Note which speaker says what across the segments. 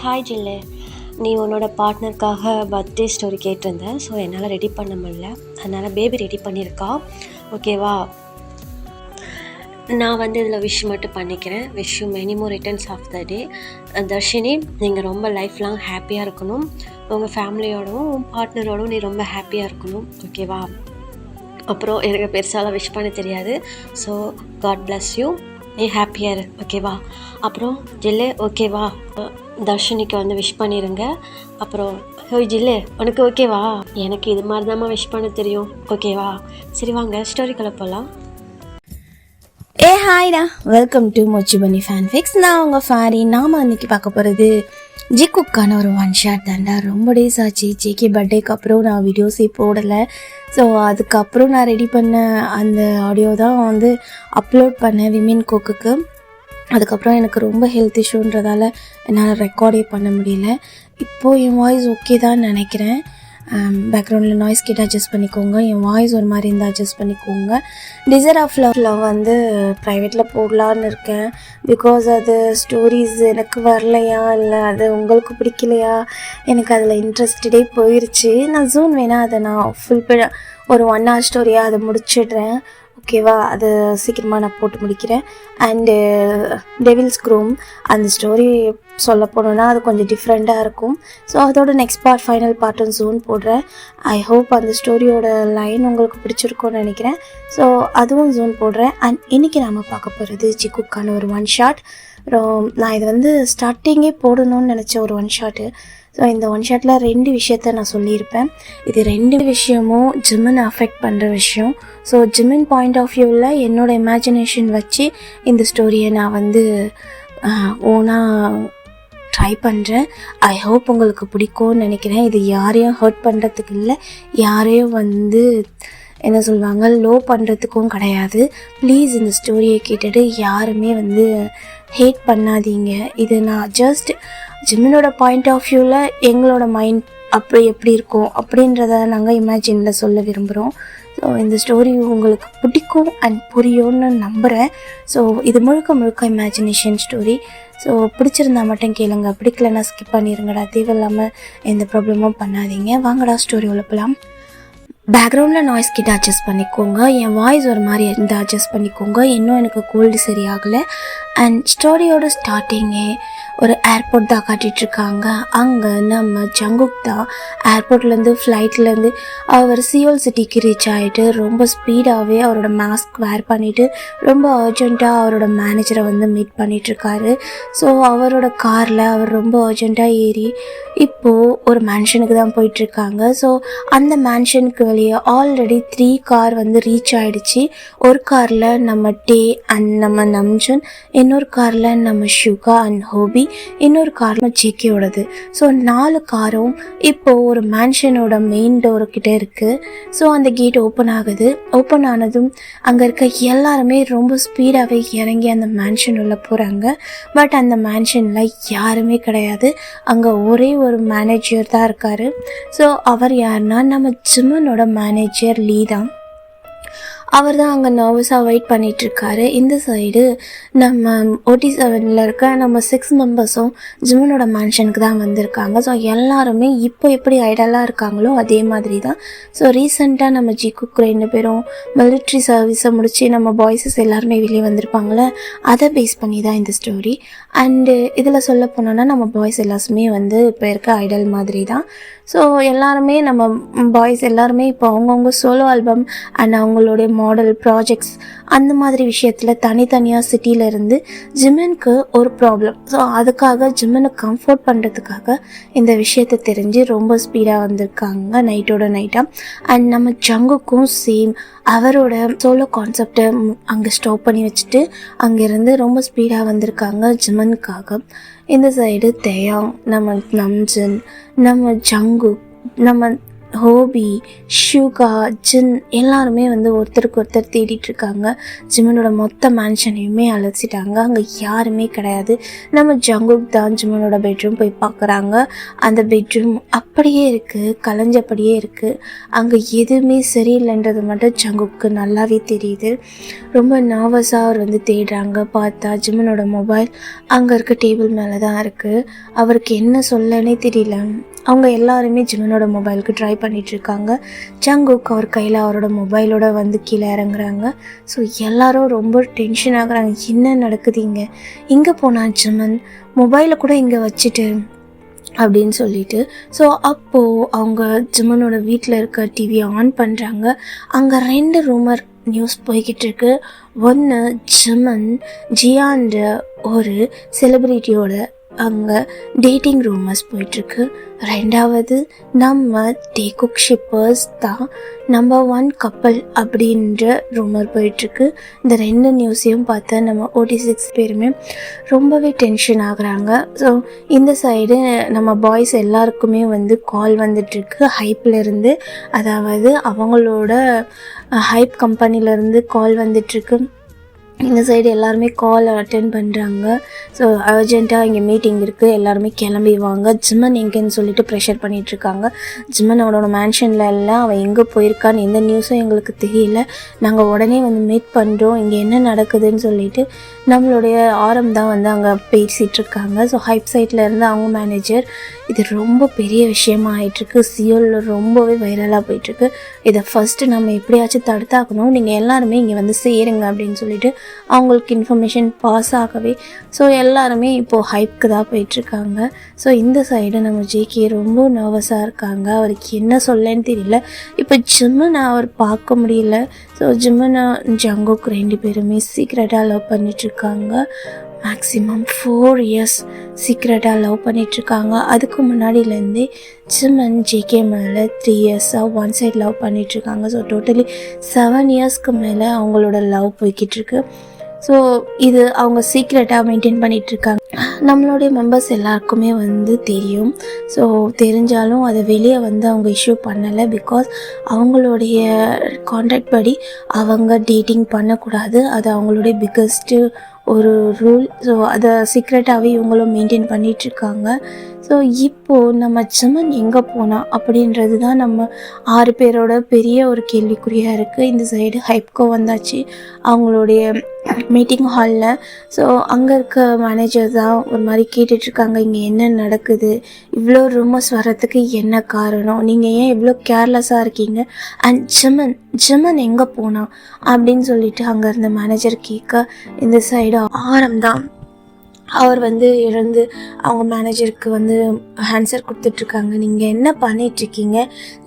Speaker 1: Hi ஜில்லு. நீ உன்னோட பார்ட்னருக்காக பர்த்டே ஸ்டோரி கேட்டிருந்த. ஸோ என்னால் ரெடி பண்ண முடியல, அதனால் பேபி ரெடி பண்ணியிருக்கா. ஓகேவா? நான் இதில் விஷ் மட்டும் பண்ணிக்கிறேன். Wish you many more returns of the day. Darshini, நீங்கள் ரொம்ப லைஃப் லாங் ஹாப்பியாக இருக்கணும். உங்கள் ஃபேமிலியோடவும் உன் பார்ட்னரோடவும் நீ ரொம்ப ஹாப்பியாக இருக்கணும். ஓகேவா? அப்புறம் எனக்கு பெருசாலாம் விஷ் பண்ண தெரியாது. So god bless you. நீ ஹாப்பியாக இரு. ஓகேவா? அப்புறம் ஜில்லு, ஓகேவா? தர்ஷினிக்கு விஷ் பண்ணிடுங்க. அப்புறம் ஹோய் ஜில்லு, உனக்கு ஓகேவா? எனக்கு இது மாதிரி தான்மா விஷ் பண்ண தெரியும். ஓகேவா? சரி வாங்க ஸ்டோரிக்குள்ளே போகலாம்.
Speaker 2: ஹாய்டா, வெல்கம் டு மொச்சி பண்ணி ஃபேன்ஃபிக்ஸ். நான் உங்கள் ஃபாரி. நாம் அன்றைக்கி பார்க்க போகிறது ஜிக்குக்கான ஒரு ஒன் ஷாட் தாண்டா. ரொம்ப டேஸ் ஆச்சு. ஜேகே பர்த்டேக்கு அப்புறம் நான் வீடியோஸே போடலை. ஸோ அதுக்கப்புறம் நான் ரெடி பண்ண அந்த ஆடியோ தான் அப்லோட் பண்ணேன் விமென் கோக்குக்கு. அதுக்கப்புறம் எனக்கு ரொம்ப ஹெல்த் இஷ்யூன்றதால என்னால் ரெக்கார்டே பண்ண முடியல. இப்போது என் வாய்ஸ் ஓகே தான் நினைக்கிறேன். பேக்ரவுண்டில் நாய்ஸ் கிட்ட அட்ஜஸ்ட் பண்ணிக்கோங்க. என் வாய்ஸ் ஒரு மாதிரி இருந்தால் அட்ஜஸ்ட் பண்ணிக்கோங்க. டிசைர் ஆஃப் லவ் ப்ரைவேட்டில் போடலான்னு இருக்கேன். பிகாஸ் அது ஸ்டோரிஸ் எனக்கு வரலையா, இல்லை அது உங்களுக்கு பிடிக்கலையா, எனக்கு அதில் இன்ட்ரெஸ்டடே போயிடுச்சு. நான் ஜூன் வேணால் அதை நான் ஒரு 1 hour ஸ்டோரியாக அதை முடிச்சிடுறேன். ஓகேவா? அது சீக்கிரமாக நான் போட்டு முடிக்கிறேன். அண்டு டெவில்ஸ் க்ரூம் அந்த ஸ்டோரி சொல்ல போனோன்னா அது கொஞ்சம் டிஃப்ரெண்ட்டாக இருக்கும். ஸோ அதோட நெக்ஸ்ட் பார்ட், ஃபைனல் பார்ட்டும் ஜூன் போடுறேன். ஐ ஹோப் அந்த ஸ்டோரியோட லைன் உங்களுக்கு பிடிச்சிருக்கும்னு நினைக்கிறேன். ஸோ அதுவும் ஜூன் போடுறேன். அண்ட் இன்றைக்கி நாம் பார்க்க போகிறது ஜிக்குக்கான ஒரு ஒன் ஷாட். நான் இது ஸ்டார்டிங்கே போடணும்னு நினச்ச ஒரு ஒன் ஷாட்டு. ஸோ இந்த ஒன் ஷாட்டில் 2 விஷயத்த நான் சொல்லியிருப்பேன். இது 2 விஷயமும் ஜிம்மின் அஃபெக்ட் பண்ணுற விஷயம். ஸோ ஜிம்மின் பாயிண்ட் ஆஃப் வியூவில் என்னோடய இமேஜினேஷன் வச்சு இந்த ஸ்டோரியை நான் ஓனாக ட்ரை பண்ணுறேன். ஐ ஹோப் உங்களுக்கு பிடிக்கும்னு நினைக்கிறேன். இது யாரையும் ஹர்ட் பண்ணுறதுக்கு இல்லை, யாரையும் என்ன சொல்லுவாங்க லோ பண்ணுறதுக்கும் கிடையாது. ப்ளீஸ் இந்த ஸ்டோரியை கேட்டுட்டு யாருமே ஹேட் பண்ணாதீங்க. இது நான் ஜஸ்ட் ஜிம்மினோட பாயிண்ட் ஆஃப் வியூவில் எங்களோட மைண்ட் எப்படி இருக்கும் அப்படின்றத நாங்கள் இமேஜினில் சொல்ல விரும்புகிறோம். ஸோ இந்த ஸ்டோரி உங்களுக்கு பிடிக்கும் அண்ட் புரியும்னு நம்புகிறேன். ஸோ இது முழுக்க இமேஜினேஷன் ஸ்டோரி. ஸோ பிடிச்சிருந்தா மட்டும் கேளுங்க, பிடிக்கலன்னா ஸ்கிப் பண்ணிடுங்கடா. தேவையில்லாமல் எந்த ப்ராப்ளமும் பண்ணாதீங்க. வாங்கடா ஸ்டோரி உள்ள போகலாம். பேக்ரவுண்டில் நாய்ஸ் கிட்ட அட்ஜஸ்ட் பண்ணிக்கோங்க. என் வாய்ஸ் ஒரு மாதிரி இருந்தால் அட்ஜஸ்ட் பண்ணிக்கோங்க. இன்னும் எனக்கு கோல்டு சரியாகலை. அண்ட் ஸ்டோரியோட ஸ்டார்டிங்கே ஒரு ஏர்போர்ட் தான் காட்டிகிட்ருக்காங்க. அங்கே நம்ம ஜங்குக் தான் ஏர்போர்ட்லேருந்து ஃப்ளைட்லேருந்து அவர் சியோல் சிட்டிக்கு ரீச் ஆகிட்டு ரொம்ப ஸ்பீடாகவே அவரோட மாஸ்க் வேர் பண்ணிவிட்டு ரொம்ப அர்ஜெண்ட்டாக அவரோட மேனேஜரை மீட் பண்ணிகிட்ருக்காரு. ஸோ அவரோட காரில் அவர் ரொம்ப அர்ஜெண்ட்டாக ஏறி இப்போது ஒரு மேன்ஷனுக்கு தான் போயிட்டுருக்காங்க. ஸோ அந்த மேன்ஷனுக்கு வெளியே ஆல்ரெடி 3 கார் ரீச் ஆகிடுச்சு. ஒரு காரில் நம்ம டே அண்ட் நம்ம நம்ஜன், இன்னொரு காரில் நம்ம ஷுகா அண்ட் ஹோபி, இன்னொரு காரில் ஜேகேயோடது. ஸோ 4 காரும் இப்போது ஒரு மேன்ஷனோட மெயின் டோர்கிட்ட இருக்குது. ஸோ அந்த கேட் ஓப்பன் ஆகுது. ஓப்பன் ஆனதும் அங்கே இருக்க எல்லாருமே ரொம்ப ஸ்பீடாகவே இறங்கி அந்த மேன்ஷன் உள்ள போகிறாங்க. பட் அந்த மேன்ஷனில் யாருமே கிடையாது. அங்கே ஒரே ஒரு மேனேஜர் தான் இருக்கார். ஸோ அவர் யாருன்னா நம்ம ஜிம்மனோட மேனேஜர் லீ தான். அவர் தான் அங்கே நர்வஸாக வெயிட் பண்ணிகிட்ருக்காரு. இந்த சைடு நம்ம OT7 இருக்க நம்ம 6 மெம்பர்ஸும் ஜிம்மனோட மேன்ஷனுக்கு தான் வந்திருக்காங்க. ஸோ எல்லாருமே இப்போ எப்படி ஐடலாக இருக்காங்களோ அதே மாதிரி தான். ஸோ ரீசெண்டாக நம்ம ஜிக்குக் 2 பேரும் மிலிட்ரி சர்வீஸை முடித்து நம்ம பாய்ஸஸ் எல்லாருமே வெளியே வந்திருப்பாங்களே, அதை பேஸ் பண்ணி தான் இந்த ஸ்டோரி. அண்டு இதில் சொல்ல போனோன்னா நம்ம பாய்ஸ் எல்லாருமே இப்போ இருக்க ஐடல் மாதிரி தான். ஸோ எல்லாருமே நம்ம பாய்ஸ் எல்லாருமே இப்போ அவங்கவுங்க சோலோ ஆல்பம் அண்ட் அவங்களுடைய மாடல் ப்ராஜெக்ட்ஸ் அந்த மாதிரி விஷயத்தில் தனித்தனியாக சிட்டியில் இருந்து ஜிம்மனுக்கு ஒரு ப்ராப்ளம். ஸோ அதுக்காக ஜிம்மனை கம்ஃபர்ட் பண்ணுறதுக்காக இந்த விஷயத்தை தெரிஞ்சு ரொம்ப ஸ்பீடாக வந்திருக்காங்க நைட்டோட நைட்டாக. அண்ட் நம்ம ஜங்குக்கும் சேம் அவரோட சோலோ கான்செப்டை அங்கே ஸ்டாப் பண்ணி வச்சுட்டு அங்கேருந்து ரொம்ப ஸ்பீடாக வந்திருக்காங்க ஜிம்மனுக்காக. இந்த சைடு தேயாங், நம்ம நம்ஜன், நம்ம ஜங்கு, நம்ம ஹோபி, ஷூகா, ஜின் எல்லாருமே வந்து ஒருத்தருக்கு ஒருத்தர் தேடிட்டு இருக்காங்க. ஜிமனோட மொத்த மேன்ஷனையுமே அழைச்சிட்டாங்க. அங்கே யாருமே கிடையாது. நம்ம ஜங்குக் தான் ஜிமனோட பெட்ரூம் போய் பார்க்குறாங்க. அந்த பெட்ரூம் அப்படியே இருக்குது, கலைஞ்சபடியே இருக்குது. அங்கே எதுவுமே சரியில்லைன்றது மட்டும் ஜங்குக்கு நல்லாவே தெரியுது. ரொம்ப நர்வஸாக அவர் வந்து தேடுறாங்க. பார்த்தா ஜிமனோட மொபைல் அங்கே இருக்க டேபிள் மேலே தான் இருக்குது. அவருக்கு என்ன சொல்லனே தெரியல. அவங்க எல்லாருமே ஜிமனோட மொபைலுக்கு ட்ரை பண்ணிகிட்ருக்காங்க. ஜங்குக் அவர் கையில் அவரோட மொபைலோட வந்து கீழே இறங்குறாங்க. ஸோ எல்லோரும் ரொம்ப டென்ஷன் ஆகுறாங்க. என்ன நடக்குதுங்க, இங்கே போனால் ஜிமன் மொபைலை கூட இங்கே வச்சுட்டு அப்படின்னு சொல்லிட்டு. ஸோ அப்போது அவங்க ஜிமனோட வீட்டில் இருக்க டிவியை ஆன் பண்ணுறாங்க. அங்கே 2 ரூமர் நியூஸ் போய்கிட்டு இருக்கு. ஒன்று, ஜிமன் ஜியான்ற ஒரு செலிப்ரிட்டியோட அங்கே டேட்டிங் ரூமர்ஸ் போயிட்டுருக்கு. 2வது, நம்ம டேகுக் ஷிப்பர்ஸ் தான் நம்பர் 1 கப்பல் அப்படின்ற ரூமர் போயிட்டுருக்கு. இந்த 2 நியூஸையும் பார்த்தா நம்ம OT6 பேருமே ரொம்பவே டென்ஷன் ஆகுறாங்க. ஸோ இந்த சைடு நம்ம பாய்ஸ் எல்லாருக்குமே வந்து கால் வந்துட்டுருக்கு ஹைப்லேருந்து, அதாவது அவங்களோட ஹைப் கம்பெனிலேருந்து கால் வந்துட்டுருக்கு. இந்த சைடு எல்லாருமே கால் அட்டென்ட் பண்ணுறாங்க. ஸோ அர்ஜென்ட்டாக இங்கே மீட்டிங் இருக்குது, எல்லாருமே கிளம்பி வாங்க, ஜிமன் எங்கேன்னு சொல்லிட்டு ப்ரெஷர் பண்ணிகிட்ருக்காங்க. ஜிமன் அவனோட மேன்ஷனில் எல்லாம் அவன் எங்கே போயிருக்கான்னு எந்த நியூஸும் எங்களுக்கு தெரியல, நாங்கள் உடனே வந்து மீட் பண்ணுறோம், இங்கே என்ன நடக்குதுன்னு சொல்லிட்டு நம்மளுடைய ஆரம் தான் வந்து அங்கே பேசிகிட்ருக்காங்க. ஸோ ஹைப் சைட்டில் இருந்து அவங்க மேனேஜர், இது ரொம்ப பெரிய விஷயமா ஆகிட்டுருக்கு, சியோலில் ரொம்பவே வைரலாக போயிட்டுருக்கு, இதை ஃபஸ்ட்டு நம்ம எப்படியாச்சும் தடுத்தாக்கணும், நீங்கள் எல்லாருமே இங்கே வந்து சேருங்க அப்படின்னு சொல்லிட்டு அவங்களுக்கு இன்ஃபர்மேஷன் பாஸ் ஆகவே ஸோ எல்லாருமே இப்போது ஹைப்க்கு தான் போயிட்டுருக்காங்க. ஸோ இந்த சைடு நம்ம ஜேகே ரொம்ப நர்வஸாக இருக்காங்க. அவருக்கு என்ன சொல்லன்னு தெரியல. இப்போ ஜிம்மனை அவர் பார்க்க முடியல. ஸோ ஜிம்மனை ஜங்குக் 2 பேருமே சீக்ரெட்டாக லவ் பண்ணிட்டுருக்காங்க. மேக்ஸிமம் 4 இயர்ஸ் சீக்ரெட்டாக லவ் பண்ணிகிட்ருக்காங்க. அதுக்கு முன்னாடியிலேருந்தே ஜிமன் ஜேகே மேலே 3 இயர்ஸாக ஒன் சைட் லவ் பண்ணிகிட்ருக்காங்க. ஸோ டோட்டலி 7 இயர்ஸ்க்கு மேலே அவங்களோட லவ் போய்கிட்டுருக்கு. ஸோ இது அவங்க சீக்ரெட்டாக மெயின்டைன் பண்ணிகிட்ருக்காங்க. நம்மளுடைய மெம்பர்ஸ் எல்லாருக்குமே வந்து தெரியும். ஸோ தெரிஞ்சாலும் அதை வெளியே வந்து அவங்க இஷ்யூ பண்ணலை. பிகாஸ் அவங்களுடைய கான்ட்ராக்ட் படி அவங்க டேட்டிங் பண்ணக்கூடாது, அது அவங்களுடைய பிக்கஸ்ட்டு ஒரு ரூல். ஸோ அதை சீக்ரெட்டாகவே இவங்களும் மெயின்டைன் பண்ணிகிட்ருக்காங்க. ஸோ இப்போது நம்ம ஜிமன் எங்கே போனால் அப்படின்றது தான் நம்ம 6 பேரோட பெரிய ஒரு கேள்விக்குறியாக இருக்குது. இந்த சைடு ஹைப்கோ வந்தாச்சு அவங்களுடைய மீட்டிங் ஹாலில். ஸோ அங்கே இருக்க மேனேஜர் தான் ஒரு மாதிரி கேட்டுட்ருக்காங்க, இங்கே என்ன நடக்குது, இவ்வளோ ரூமர்ஸ் வர்றதுக்கு என்ன காரணம், நீங்கள் ஏன் இவ்வளோ கேர்லெஸ்ஸாக இருக்கீங்க, அண்ட் ஜிமன் எங்கே போனா அப்படின்னு சொல்லிட்டு அங்கே இருந்த மேனேஜர் கேட்க, இந்த சைடு ஆரம் தான் அவர் வந்து இழந்து அவங்க மேனேஜருக்கு வந்து ஆன்சர் கொடுத்துட்ருக்காங்க. நீங்கள் என்ன பண்ணிகிட்ருக்கீங்க,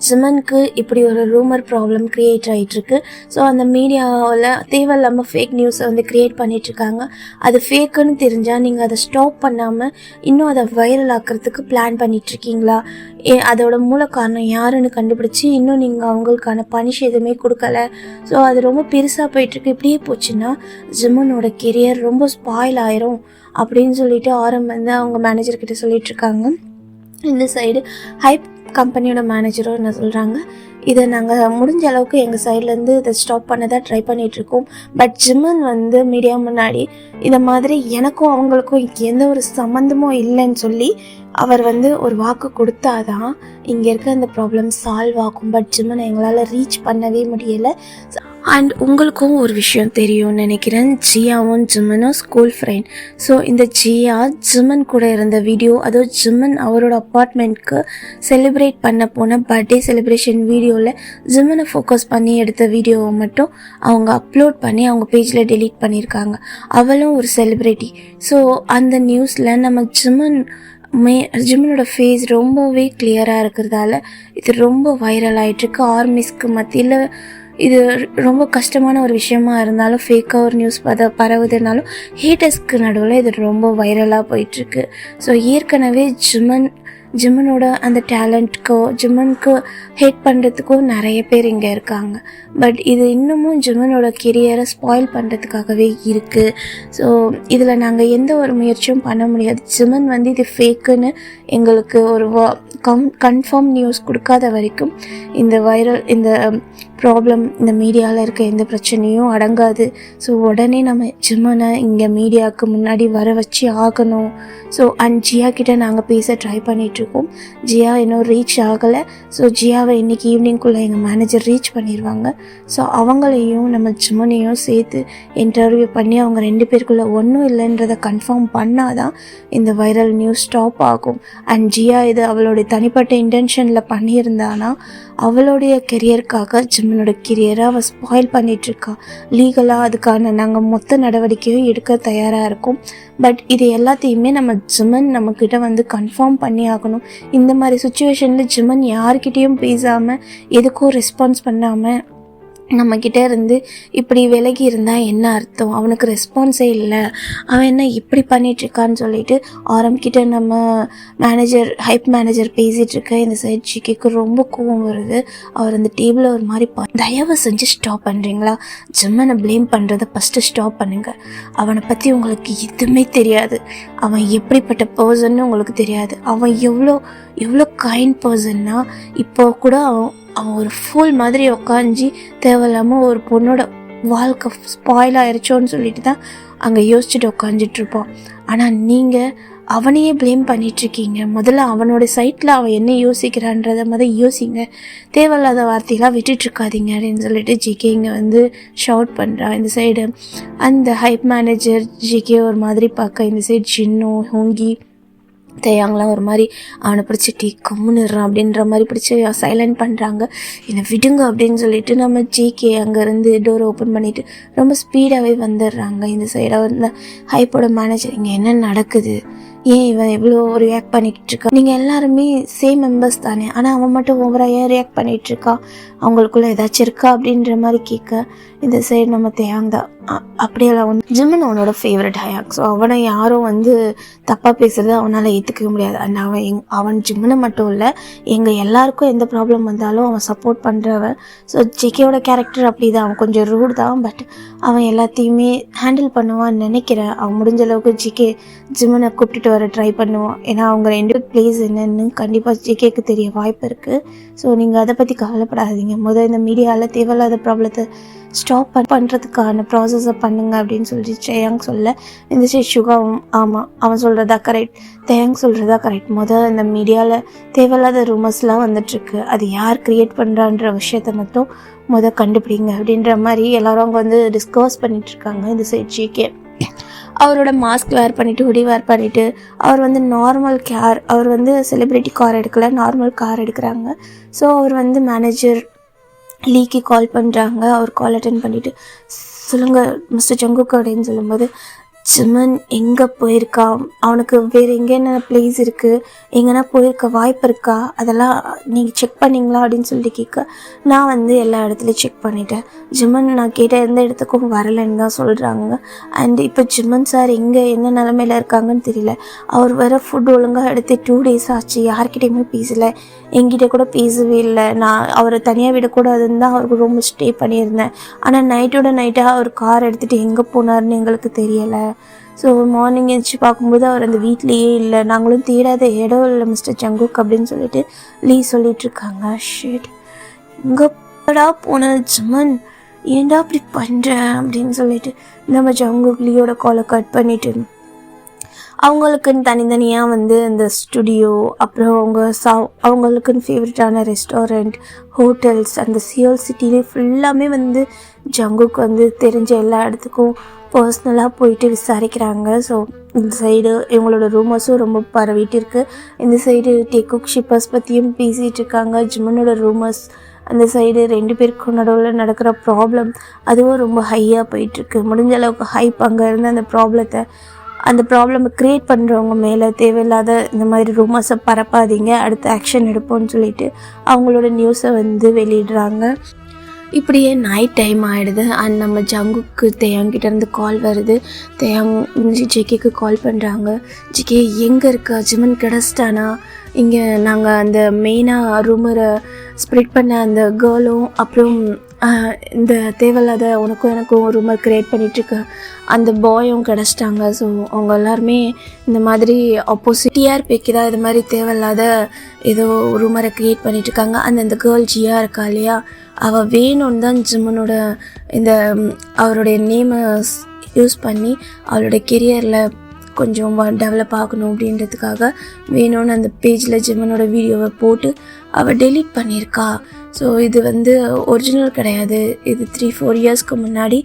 Speaker 2: ஜிமனுக்கு இப்படி ஒரு ரூமர் ப்ராப்ளம் க்ரியேட் ஆகிட்டுருக்கு. ஸோ அந்த மீடியாவில் தேவையில்லாமல் ஃபேக் நியூஸை வந்து க்ரியேட் பண்ணிகிட்ருக்காங்க. அது ஃபேக்குன்னு தெரிஞ்சால் நீங்கள் அதை ஸ்டாப் பண்ணாமல் இன்னும் அதை வைரல் ஆக்கிறதுக்கு பிளான் பண்ணிகிட்ருக்கீங்களா, அதோட மூல காரணம் யாருன்னு கண்டுபிடிச்சி இன்னும் நீங்கள் அவங்களுக்கான பனிஷ் எதுவுமே கொடுக்கல. ஸோ அது ரொம்ப பெருசாக போயிட்டுருக்கு. இப்படியே போச்சுன்னா ஜிமனோட கெரியர் ரொம்ப ஸ்பாயில் ஆயிரும் அப்படின்னு சொல்லிட்டு ஆரம் வந்து அவங்க மேனேஜர்கிட்ட சொல்லிகிட்ருக்காங்க. இந்த சைடு ஹைப் கம்பெனியோட மேனேஜரும் என்ன சொல்கிறாங்க, இதை நாங்கள் முடிஞ்ச அளவுக்கு எங்கள் சைட்லேருந்து இதை ஸ்டாப் பண்ண தான் ட்ரை பண்ணிகிட்ருக்கோம். பட் ஜிமன் வந்து மீடியா முன்னாடி இதை மாதிரி எனக்கும் அவங்களுக்கும் எந்த ஒரு சம்மந்தமும் இல்லைன்னு சொல்லி அவர் வந்து ஒரு வாக்கு கொடுத்தாதான் இங்கே இருக்க அந்த ப்ராப்ளம் சால்வ் ஆகும். பட் ஜிமனை எங்களால் ரீச் பண்ணவே முடியலை. அண்ட் உங்களுக்கும் ஒரு விஷயம் தெரியும்னு நினைக்கிறேன், ஜியாவும் ஜிமனும் ஸ்கூல் ஃப்ரெண்ட். ஸோ இந்த ஜியா ஜிமன் கூட இருந்த வீடியோ, அதுவும் ஜிமன் அவரோட அப்பார்ட்மெண்ட்க்கு செலிப்ரேட் பண்ண போன பர்த்டே செலிப்ரேஷன் வீடியோவில் ஜிமனை ஃபோக்கஸ் பண்ணி எடுத்த வீடியோவை மட்டும் அவங்க அப்லோட் பண்ணி அவங்க பேஜில் டெலீட் பண்ணியிருக்காங்க. அவளும் ஒரு செலிப்ரிட்டி. ஸோ அந்த நியூஸில் நம்ம ஜிமனோட ஃபேஸ் ரொம்பவே கிளியராக இருக்கிறதால இது ரொம்ப வைரல் ஆகிட்டுருக்கு. ஆர்மிஸ்க்கு மத்தியில் இது ரொம்ப கஷ்டமான ஒரு விஷயமா இருந்தாலும், ஃபேக்காக ஒரு நியூஸ் பரவுதுனாலும் ஹேட்டர்ஸ்க்கு நடுவில் இது ரொம்ப வைரலாக போயிட்டுருக்கு. ஸோ ஏற்கனவே ஜிமன் ஜிம்மனோட அந்த டேலண்ட்க்கோ ஜிம்மனுக்கு ஹேட் பண்ணுறதுக்கும் நிறைய பேர் இங்கே இருக்காங்க. பட் இது இன்னமும் ஜிம்மனோட கெரியரை ஸ்பாயில் பண்ணுறதுக்காகவே இருக்குது. ஸோ இதில் நாங்கள் எந்த ஒரு முயற்சியும் பண்ண முடியாது. ஜிம்மன் வந்து இது ஃபேக்குன்னு எங்களுக்கு ஒரு கன்ஃபார்ம் நியூஸ் கொடுக்காத வரைக்கும் இந்த இந்த ப்ராப்ளம் இந்த மீடியாவில் இருக்க எந்த பிரச்சனையும் அடங்காது. ஸோ உடனே நம்ம ஜிம்மனை இங்கே மீடியாவுக்கு முன்னாடி வர வச்சு ஆகணும். ஸோ ஜியா கிட்டே நாங்கள் பேச ட்ரை பண்ணிகிட்ருக்கோம். ஜியா இன்னும் ரீச் ஆகலை. ஸோ ஜியாவை இன்றைக்கி ஈவினிங்குள்ளே எங்கள் மேனேஜர் ரீச் பண்ணிடுவாங்க. ஸோ அவங்களையும் நம்ம ஜிம்மனையும் சேர்த்து இன்டர்வியூ பண்ணி அவங்க 2 பேருக்குள்ளே ஒன்றும் இல்லைன்றதை கன்ஃபார்ம் பண்ணால் தான் இந்த வைரல் நியூஸ் ஸ்டாப் ஆகும். ஜியா இது அவளுடைய தனிப்பட்ட இன்டென்ஷனில் பண்ணியிருந்தானா அவளுடைய கெரியருக்காக ஜிம்மனோட கெரியரை அவள் ஸ்பாயில் பண்ணிகிட்ருக்கா. லீகலாக அதுக்கான நாங்கள் மொத்த நடவடிக்கையும் எடுக்க தயாராக இருக்கோம். பட் இது எல்லாத்தையுமே நம்ம ஜிம்மன் நம்மக்கிட்ட வந்து கன்ஃபார்ம் பண்ணி ஆகணும். இந்த மாதிரி சுச்சுவேஷனில் ஜிம்மன் யார்கிட்டேயும் பேசாமல் எதுக்கும் ரெஸ்பான்ஸ் பண்ணாமல் நம்மக்கிட்ட இருந்து இப்படி விலகி இருந்தால் என்ன அர்த்தம்? அவனுக்கு ரெஸ்பான்ஸே இல்லை, அவன் என்ன இப்படி பண்ணிகிட்ருக்கான்னு சொல்லிட்டு ஆரம்பிக்கிட்ட நம்ம ஹைப் மேனேஜர் பேசிகிட்ருக்க இந்த சைட் ஜிகேக்கு ரொம்ப கோவம் வருது. அவர் அந்த டேபிளை ஒரு மாதிரி தயவு செஞ்சு ஸ்டாப் பண்ணுறீங்களா? ஜிம்மனை ப்ளேம் பண்ணுறதை ஃபஸ்ட்டு ஸ்டாப் பண்ணுங்கள். அவனை பற்றி உங்களுக்கு எதுவுமே தெரியாது. அவன் எப்படிப்பட்ட பர்சன்னு உங்களுக்கு தெரியாது. அவன் எவ்வளோ கைண்ட் பர்சன்னா இப்போ கூட அவன் ஒரு ஃபுல் மாதிரி உக்காஞ்சி தேவையில்லாமல் ஒரு பொண்ணோட வாழ்க்கை ஸ்பாயில் ஆயிடுச்சோன்னு சொல்லிட்டு தான் அங்கே யோசிச்சுட்டு உக்காந்துட்ருப்பான். ஆனால் நீங்கள் அவனையே ப்ளேம் பண்ணிகிட்ருக்கீங்க. முதல்ல அவனோட சைட்டில் அவன் என்ன யோசிக்கிறான்றதை யோசிங்க. தேவையில்லாத வார்த்தையெல்லாம் விட்டுட்ருக்காதீங்க அப்படின்னு சொல்லிட்டு ஜிகே இங்கே வந்து ஷவுட் பண்ணுறான். இந்த சைடு அந்த ஹைப் மேனேஜர் ஜிகே ஒரு மாதிரி பார்க்க, இந்த சைடு ஜின்னு ஹோங்கி தேயாங்களாம் ஒரு மாதிரி அவனை பிடிச்சிட்டு கம்முன்னுறான் அப்படின்ற மாதிரி பிடிச்சி சைலண்ட் பண்ணுறாங்க. என்னை விடுங்க அப்படின்னு சொல்லிட்டு நம்ம ஜிகே அங்கேருந்து டோரை ஓப்பன் பண்ணிவிட்டு ரொம்ப ஸ்பீடாகவே வந்துடுறாங்க. இந்த சைடாக வந்து ஹைப்போட மேனேஜர், இங்கே என்ன நடக்குது, ஏன் இவன் எவ்வளோ ரியாக்ட் பண்ணிக்கிட்டு இருக்கா, நீங்கள் எல்லாருமே சேம் மெம்பர்ஸ் தானே, ஆனால் அவன் மட்டும் ஓவராக ஏன் ரியாக்ட் பண்ணிகிட்ருக்கா, அவங்களுக்குள்ளே ஏதாச்சும் இருக்கா அப்படின்ற மாதிரி கேட்க, இந்த சைடு நம்ம தேயாங் தான் அப்படியெல்லாம் ஒன்று ஜிம்மன் அவனோட ஃபேவரட் ஹயாக். ஸோ அவனை யாரும் வந்து தப்பாக பேசுகிறது அவனால் ஏற்றுக்கவே முடியாது. அண்ட் அவன் ஜிம்மனை மட்டும் இல்லை, எங்கள் எல்லாருக்கும் எந்த ப்ராப்ளம் வந்தாலும் அவன் சப்போர்ட் பண்ணுறவன். ஸோ ஜிகேயோட கேரக்டர் அப்படி தான், அவன் கொஞ்சம் ரூட் தான், பட் அவன் எல்லாத்தையுமே ஹேண்டில் பண்ணுவான்னு நினைக்கிறேன். அவன் முடிஞ்ச அளவுக்கு ஜிம்மனை கூப்பிட்டுட்டு வர ட்ரை பண்ணுவான். ஏன்னா அவங்க 2 பிளேஸ் என்னன்னு கண்டிப்பாக ஜிகேக்கு தெரிய வாய்ப்பு இருக்குது. ஸோ நீங்கள் அதை பற்றி கவலைப்படாதீங்க. இந்த மீடியாவில் தேவையில்லாத ப்ராப்ளத்தை ஸ்டாப் பண்ணுறதுக்கான ப்ராசஸை பண்ணுங்க அப்படின்னு சொல்லி தேயாங் சொல்ல, இந்த சுகாவும் ஆமாம் அவன் சொல்கிறதா கரெக்ட், தேயாங் சொல்கிறதா கரெக்ட். இந்த மீடியாவில் தேவையில்லாத ரூமர்ஸ்லாம் வந்துட்டுருக்கு, அது யார் க்ரியேட் பண்ணுறான்ற விஷயத்த மட்டும் கண்டுபிடிங்க அப்படின்ற மாதிரி எல்லோரும் அங்கே வந்து டிஸ்கஸ் பண்ணிகிட்ருக்காங்க. இந்த சைட் ஜிகே அவரோட மாஸ்க் வேர் பண்ணிவிட்டு ஹுடி வேர் பண்ணிவிட்டு அவர் வந்து நார்மல் கார், அவர் வந்து செலிப்ரிட்டி கார் எடுக்கலை, நார்மல் கார் எடுக்கிறாங்க. ஸோ அவர் வந்து மேனேஜர் லீக்கு கால் பண்ணுறாங்க. அவர் கால் அட்டென்ட் பண்ணிவிட்டு, சொல்லுங்கள் மிஸ்டர் ஜங்குக் அப்படின்னு சொல்லும்போது, ஜிம்மன் எங்கே போயிருக்கா, அவனுக்கு வேறு எங்கேயான பிளேஸ் இருக்குது, எங்கன்னா போயிருக்க வாய்ப்பு இருக்கா, அதெல்லாம் நீங்கள் செக் பண்ணிங்களா அப்படின்னு சொல்லிட்டு கேட்க, நான் வந்து எல்லா இடத்துலையும் செக் பண்ணிட்டேன், ஜிம்மன் நான் கேட்ட எந்த இடத்துக்கும் வரலைன்னு தான் சொல்கிறாங்க. அண்ட் இப்போ ஜிம்மன் சார் எங்கே என்ன நிலமையில் இருக்காங்கன்னு தெரியல. அவர் வேறு ஃபுட் ஒழுங்காக எடுத்து 2 days ஆச்சு, யார்கிட்டையுமே பேசலை, என்கிட்ட கூட பேசவே இல்லை. நான் அவரை தனியாக விடக்கூடாதுன்னு தான் அவருக்கு ரொம்ப ஸ்டே பண்ணியிருந்தேன். ஆனால் நைட்டோட நைட்டாக அவர் கார் எடுத்துகிட்டு எங்கே போனார்னு எங்களுக்கு தெரியலை. ஸோ மார்னிங் எழுந்துச்சி பார்க்கும்போது அவர் அந்த வீட்லேயே இல்லை, நாங்களும் தேடாத இடம் இல்லை மிஸ்டர் ஜங்குக் அப்படின்னு சொல்லிட்டு லீ சொல்லிகிட்ருக்காங்க. ஷிட், எங்கேடா போன ஜிம்மன், ஏன்டா அப்படி பண்ணுறேன் அப்படின்னு சொல்லிட்டு நம்ம ஜங்குக் லீயோட காலை கட் பண்ணிவிட்டு அவங்களுக்குன்னு தனித்தனியாக வந்து இந்த ஸ்டுடியோ, அப்புறம் அவங்களுக்குன்னு ஃபேவரட்டான ரெஸ்டாரண்ட், ஹோட்டல்ஸ், அந்த சியோல் சிட்டிலே ஃபுல்லாமே வந்து ஜங்குக்கு வந்து தெரிஞ்ச எல்லா இடத்துக்கும் பர்சனலாக போயிட்டு விசாரிக்கிறாங்க. ஸோ இந்த சைடு இவங்களோட ரூமர்ஸும் ரொம்ப பரவிட்டு இருக்குது. இந்த சைடு டேக்குக் ஷிப்பர்ஸ் பற்றியும் பேசிகிட்டு இருக்காங்க. ஜிம்மனோட ரூமர்ஸ், அந்த சைடு 2 பேருக்கும் நடுவில் நடக்கிற ப்ராப்ளம் அதுவும் ரொம்ப ஹையாக போயிட்டுருக்கு. முடிஞ்ச அளவுக்கு ஹைப் அங்கே இருந்து அந்த ப்ராப்ளமை க்ரியேட் பண்ணுறவங்க மேலே தேவையில்லாத இந்த மாதிரி ரூமர்ஸை பரப்பாதீங்க, அடுத்த ஆக்ஷன் எடுப்போம்னு சொல்லிட்டு அவங்களோட நியூஸை வந்து வெளியிடுறாங்க. இப்படியே நைட் டைம் ஆகிடுது. அண்ட் நம்ம ஜங்குக்கு தேயாங்கிட்டேருந்து கால் வருது. தேயாங் ஜிகேக்கு கால் பண்ணுறாங்க. ஜிகே எங்கே இருக்கா, ஜிமன் கிடச்சிட்டானா, இங்கே நாங்கள் அந்த மெயினாக ரூமரை ஸ்ப்ரெட் பண்ண அந்த கேர்ளும் அப்புறம் இந்த தேவையில்லாத உனக்கும் எனக்கும் ரூமர் க்ரியேட் பண்ணிகிட்ருக்க அந்த பாயும் கிடச்சிட்டாங்க. ஸோ அவங்க எல்லாருமே இந்த மாதிரி ஆப்போசிட் டிஆர்பிக்கு தான் இது மாதிரி தேவையில்லாத ஏதோ ரூமரை க்ரியேட் பண்ணிகிட்ருக்காங்க. அந்த கேர்ள் ஜியா இருக்கா இல்லையா, அவள் வேணும்னு தான் ஜிம்மனோட இந்த அவருடைய நேமை யூஸ் பண்ணி அவளோட கெரியரில் கொஞ்சம் டெவலப் ஆகணும் அப்படின்றதுக்காக வேணும்னு அந்த பேஜில் ஜிம்மனோட வீடியோவை போட்டு அவள் டெலீட் பண்ணியிருக்கா. ஸோ இது ஒரிஜினல் கிடையாது. இது 3-4 இயர்ஸ்க்கு முன்னாடி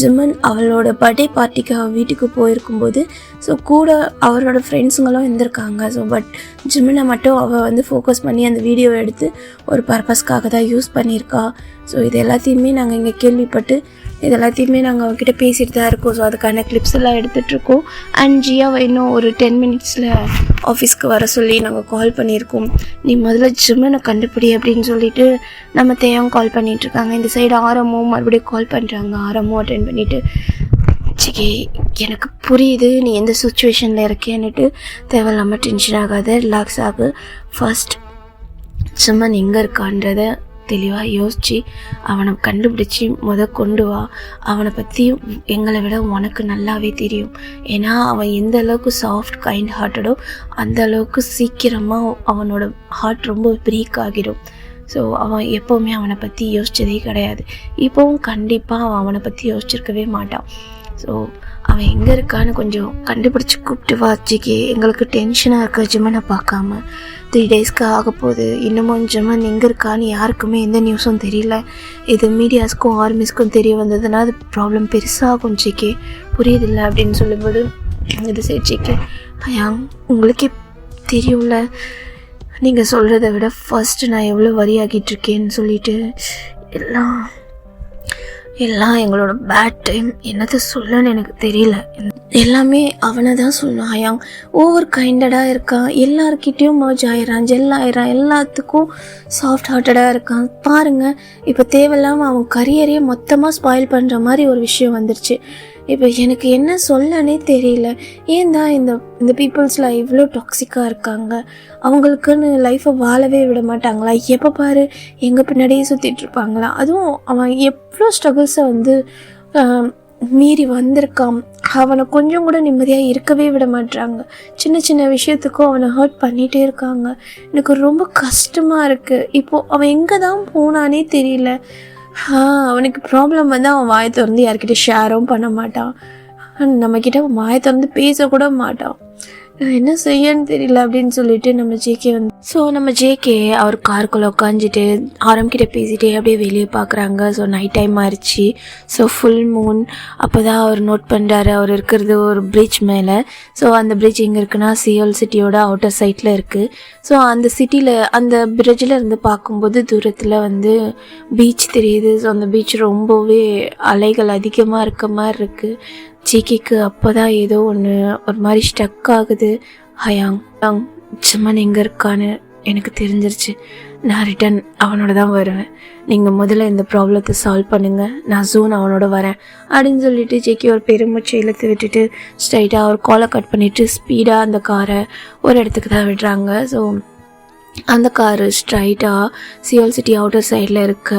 Speaker 2: ஜிம்மன் அவளோட பர்த்டே பார்ட்டிக்கு அவள் வீட்டுக்கு போயிருக்கும்போது ஸோ கூட அவரோட ஃப்ரெண்ட்ஸுங்களும் இருந்திருக்காங்க. ஸோ பட் ஜிம்மனை மட்டும் அவள் ஃபோக்கஸ் பண்ணி அந்த வீடியோவை எடுத்து ஒரு பர்பஸ்க்காக தான் யூஸ் பண்ணியிருக்கா. ஸோ இது எல்லாத்தையுமே நாங்கள் இங்கே கேள்விப்பட்டு இது எல்லாத்தையுமே நாங்கள் அவகிட்ட பேசிட்டு தான் இருக்கோம். ஸோ அதுக்கான கிளிப்ஸ் எல்லாம் எடுத்துகிட்ருக்கோம். அண்ட் ஜியாவை இன்னும் ஒரு 10 மினிட்ஸில் ஆஃபீஸ்க்கு வர சொல்லி நாங்கள் கால் பண்ணியிருக்கோம். நீ முதல்ல ஜிம்மனை கண்டுபிடி அப்படின்னு சொல்லிட்டு நம்ம தேவையும் கால் பண்ணிகிட்ருக்காங்க. இந்த சைடு ஆரமும் மறுபடியும் கால் பண்ணுறாங்க. ஆரமும் அட்டென்ட் பண்ணிவிட்டு சிக்கி எனக்கு புரியுது நீ எந்த சுச்சுவேஷனில் இருக்கேன்னுட்டு, தேவையில்லாமல் டென்ஷன் ஆகாத, ரிலாக்ஸ் ஆகு. ஃபர்ஸ்ட் ஜிம்மன் எங்கே இருக்கான்றதை தெளிவாக யோசித்து அவனை கண்டுபிடிச்சி கொண்டு வா. அவனை பற்றி எங்களை விட உனக்கு நல்லாவே தெரியும். ஏன்னா அவன் எந்த அளவுக்கு சாஃப்ட் கைண்ட் ஹார்ட்டடோ அந்த அளவுக்கு சீக்கிரமாக அவனோட ஹார்ட் ரொம்ப பிரேக் ஆகிடும். ஸோ அவன் எப்போவுமே அவனை பற்றி யோசித்ததே கிடையாது. இப்போவும் கண்டிப்பாக அவன் அவனை பற்றி யோசிச்சிருக்கவே மாட்டான். ஸோ அவன் எங்கே இருக்கான்னு கொஞ்சம் கண்டுபிடிச்சி கூப்பிட்டு வாச்சிக்கே. எங்களுக்கு டென்ஷனாக இருக்க ஜிம்மனை பார்க்காம. 3 டேஸ்க்கு ஆக போகுது. இன்னமும் ஜிம்மன் எங்கே இருக்கான்னு யாருக்குமே எந்த நியூஸும் தெரியல. இது மீடியாஸ்க்கும் ஆர்மிஸ்க்கும் தெரிய வந்ததுன்னா அது ப்ராப்ளம் பெருசாகும் ஜிக்கே, புரியுதில்ல அப்படின்னு சொல்லும்போது இது சரி ஜிக்கே ஐயாங் உங்களுக்கே தெரியும்ல, நீங்கள் சொல்கிறத விட ஃபர்ஸ்ட்டு நான் எவ்வளோ வரி ஆகிட்டுருக்கேன்னு சொல்லிட்டு எல்லாம் எங்களோட பேட் டைம். என்னத்தை சொல்லன்னு எனக்கு தெரியல. எல்லாமே அவனை தான் சொல்லணும். ஐயாங் ஓவர் கைண்டடாக இருக்கான், எல்லாருக்கிட்டேயும் மர்ஜ் ஆயிடுறான், ஜெல் ஆயிடுறான், எல்லாத்துக்கும் சாஃப்ட் ஹார்ட்டடாக இருக்கான். பாருங்கள் இப்போ தேவையில்லாமல் அவன் கரியரையே மொத்தமாக ஸ்பாயில் பண்ணுற மாதிரி ஒரு விஷயம் வந்துருச்சு. இப்போ எனக்கு என்ன சொல்லனே தெரியல. ஏன் தான் இந்த பீப்புள்ஸில் இவ்வளோ டாக்ஸிக்காக இருக்காங்க? அவங்களுக்குன்னு லைஃப்பை வாழவே விட மாட்டாங்களா? எப்போ பாரு எங்கள் பின்னாடியே சுற்றிட்டு இருப்பாங்களா? அதுவும் அவன் எவ்வளோ ஸ்ட்ரகிள்ஸை மீறி வந்திருக்கான். அவனை கொஞ்சம் கூட நிம்மதியாக இருக்கவே விட மாட்டாங்க. சின்ன சின்ன விஷயத்துக்கும் அவனை ஹர்ட் பண்ணிகிட்டே இருக்காங்க. எனக்கு ரொம்ப கஷ்டமாக இருக்குது. இப்போது அவன் எங்கே தான் போனானே தெரியல. அவனுக்கு ப்ராப்ளம் அவன் வாயை திறந்து யார்கிட்ட ஷேரும் பண்ண மாட்டான். நம்மக்கிட்ட வாயை திறந்து பேசக்கூட மாட்டான். என்ன செய்யன்னு தெரியல அப்படின்னு சொல்லிட்டு நம்ம ஜேகே நம்ம ஜேகே அவர் காருக்குள்ளே உட்காந்துட்டு ஆரம்பிக்கிட்ட பேசிகிட்டே அப்படியே வெளியே பார்க்குறாங்க. ஸோ நைட் டைம் ஆயிடுச்சு. So full Moon. அப்போ தான் அவர் நோட் பண்ணுறாரு அவர் இருக்கிறது ஒரு பிரிட்ஜ் மேலே. ஸோ அந்த பிரிட்ஜ் எங்கே இருக்குன்னா சியோல் சிட்டியோட அவுட்டர் சைட்டில் இருக்குது. ஸோ அந்த சிட்டியில் அந்த பிரிட்ஜில் இருந்து பார்க்கும்போது தூரத்தில் பீச் தெரியுது. ஸோ அந்த பீச் ரொம்பவே அலைகள் அதிகமாக இருக்க மாதிரி இருக்குது. ஜிகேக்கு அப்போ தான் ஏதோ ஒரு மாதிரி ஸ்டக் ஆகுது. ஹயாங் ஜிம்மன் எங்கே இருக்கான்னு எனக்கு தெரிஞ்சிருச்சு. நான் ரிட்டன் அவனோட தான் வருவேன். நீங்கள் முதல்ல இந்த ப்ராப்ளத்தை சால்வ் பண்ணுங்கள், நான் ஜூன் அவனோட வரேன் அப்படின்னு சொல்லிட்டு ஜேகே ஒரு பெருமூச்சை இழுத்து விட்டுட்டு ஸ்ட்ரைட்டாக அவர் காலை கட் பண்ணிவிட்டு ஸ்பீடாக அந்த காரை ஒரு இடத்துக்கு தான் விடுறாங்க. ஸோ அந்த காரு ஸ்ட்ரைட்டாக சியோல் சிட்டி அவுட்டர் சைடில் இருக்க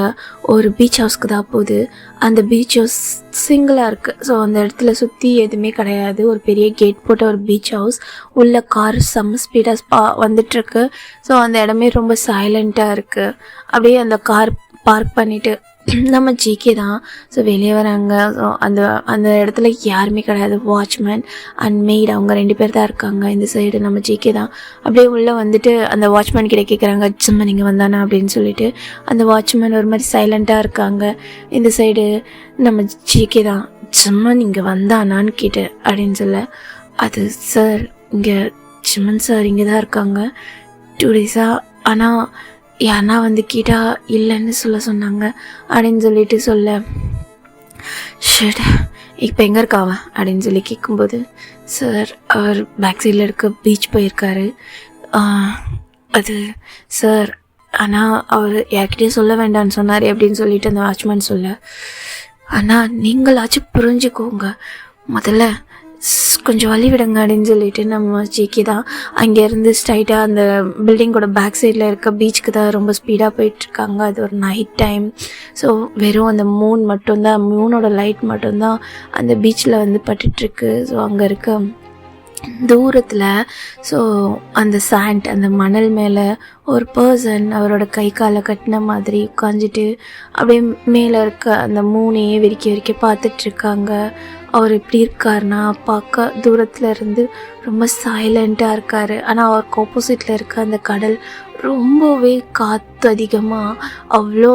Speaker 2: ஒரு பீச் ஹவுஸ்க்கு தான் போகுது. அந்த பீச் ஹவுஸ் சிங்கிளாக இருக்குது. ஸோ அந்த இடத்துல சுற்றி எதுவுமே கிடையாது. ஒரு பெரிய கேட் போட்ட ஒரு பீச் ஹவுஸ். உள்ள கார் செம்ம ஸ்பீடாக வந்துட்டுருக்கு. ஸோ அந்த இடமே ரொம்ப சைலண்ட்டாக இருக்குது. அப்படியே அந்த கார் பார்க் பண்ணிவிட்டு நம்ம ஜிகே தான் ஸோ வெளியே வராங்க. ஸோ அந்த இடத்துல யாருமே கிடையாது. வாட்ச்மேன் அண்ட் மெய்ட் அவங்க 2 பேர் தான் இருக்காங்க. இந்த சைடு நம்ம ஜிகே தான். அப்படியே உள்ளே அந்த வாட்ச்மேன் கிட்ட கேட்குறாங்க ஜிம்மன் நீங்கள் வந்தானா அப்படின்னு சொல்லிட்டு. அந்த வாட்ச்மேன் ஒரு மாதிரி சைலண்ட்டாக இருக்காங்க. இந்த சைடு நம்ம ஜிகே தான் ஜிம்மன் இங்கே வந்தானான்னு கேட்டு அப்படின்னு சொல்ல, அது சார் இங்கே ஜிம்மன் சார் இங்கே தான் இருக்காங்க 2 டேஸாக, ஆனால் யாருனா கேட்டால் இல்லைன்னு சொன்னாங்க அப்படின்னு சொல்லிட்டு சொல்ல, ஷட் இப்போ எங்கே இருக்காவ அப்படின்னு சொல்லி கேட்கும்போது, சார் அவர் பேக் சைடில் இருக்க பீச் போயிருக்காரு. அது சார் ஆனால் அவர் யார்கிட்டயும் சொல்ல வேண்டாம்னு சொன்னார் அப்படின்னு சொல்லிட்டு அந்த வாட்ச்மேன் சொல்ல, ஆனால் நீங்களாச்சும் புரிஞ்சுக்கோங்க, முதல்ல கொஞ்சம் வழி விடுங்க அப்படின்னு சொல்லிட்டு நம்ம ஜேகே தான் அங்கேருந்து ஸ்ட்ரைட்டாக அந்த பில்டிங்கோட பேக் சைடில் இருக்க பீச்சுக்கு தான் ரொம்ப ஸ்பீடாக போயிட்டுருக்காங்க. அது ஒரு நைட் டைம். ஸோ வெறும் அந்த மூனோட லைட் மட்டும்தான் அந்த பீச்சில் வந்து பட்டுட்ருக்கு. ஸோ அங்கே இருக்க தூரத்தில் அந்த சாண்ட், அந்த மணல் மேலே ஒரு பர்சன் அவரோட கை காலை கட்டின மாதிரி உட்காந்துட்டு அப்படியே மேலே இருக்க அந்த மூனையே விரிக்க பார்த்துட்ருக்காங்க. அவர் எப்படி இருக்காருன்னா, பார்க்க தூரத்தில் இருந்து ரொம்ப சைலண்ட்டாக இருக்கார். ஆனால் அவருக்கு ஆப்போசிட்டில் இருக்க அந்த கடல் ரொம்பவே காற்று அதிகமாக அவ்வளோ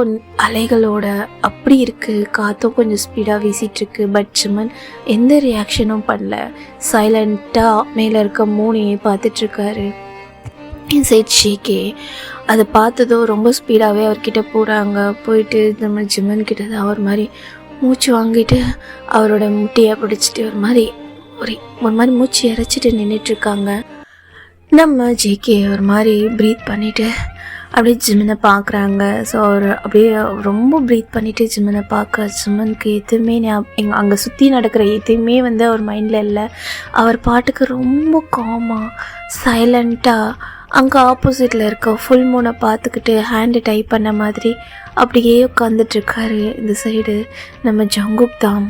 Speaker 2: அலைகளோட அப்படி இருக்குது. காற்றும் கொஞ்சம் ஸ்பீடாக வீசிகிட்ருக்கு. பட் ஜிமன் எந்த ரியாக்ஷனும் பண்ணல, சைலண்ட்டாக மேலே இருக்க மூனையே பார்த்துட்ருக்காரு. இன்சைட் ஷேக்கே அதை பார்த்ததும் ரொம்ப ஸ்பீடாகவே அவர்கிட்ட போகிறாங்க. போயிட்டு நம்ம ஜிமன் கிட்ட தான் அவர் மாதிரி மூச்சு வாங்கிட்டு அவரோட முட்டியை பிடிச்சிட்டு ஒரு மாதிரி மூச்சு இறைச்சிட்டு நின்றுட்டுருக்காங்க. நம்ம ஜேகே ஒரு மாதிரி ப்ரீத் பண்ணிவிட்டு அப்படியே ஜிமனை பார்க்குறாங்க. ஸோ அவர் அப்படியே ரொம்ப ப்ரீத் பண்ணிவிட்டு ஜிமனை பார்க்க, ஜிமனுக்கு எதுவுமே அங்கே சுற்றி நடக்கிற எதுவுமே வந்து அவர் மைண்டில் இல்லை. அவர் பாட்டுக்கு ரொம்ப காமாக சைலண்ட்டாக அங்கே ஆப்போசிட்டில் இருக்க ஃபுல் மூனை பார்த்துக்கிட்டு ஹேண்டு டைப் பண்ண மாதிரி அப்படியே உட்காந்துட்ருக்காரு. இந்த சைடு நம்ம ஜங்குக் தான்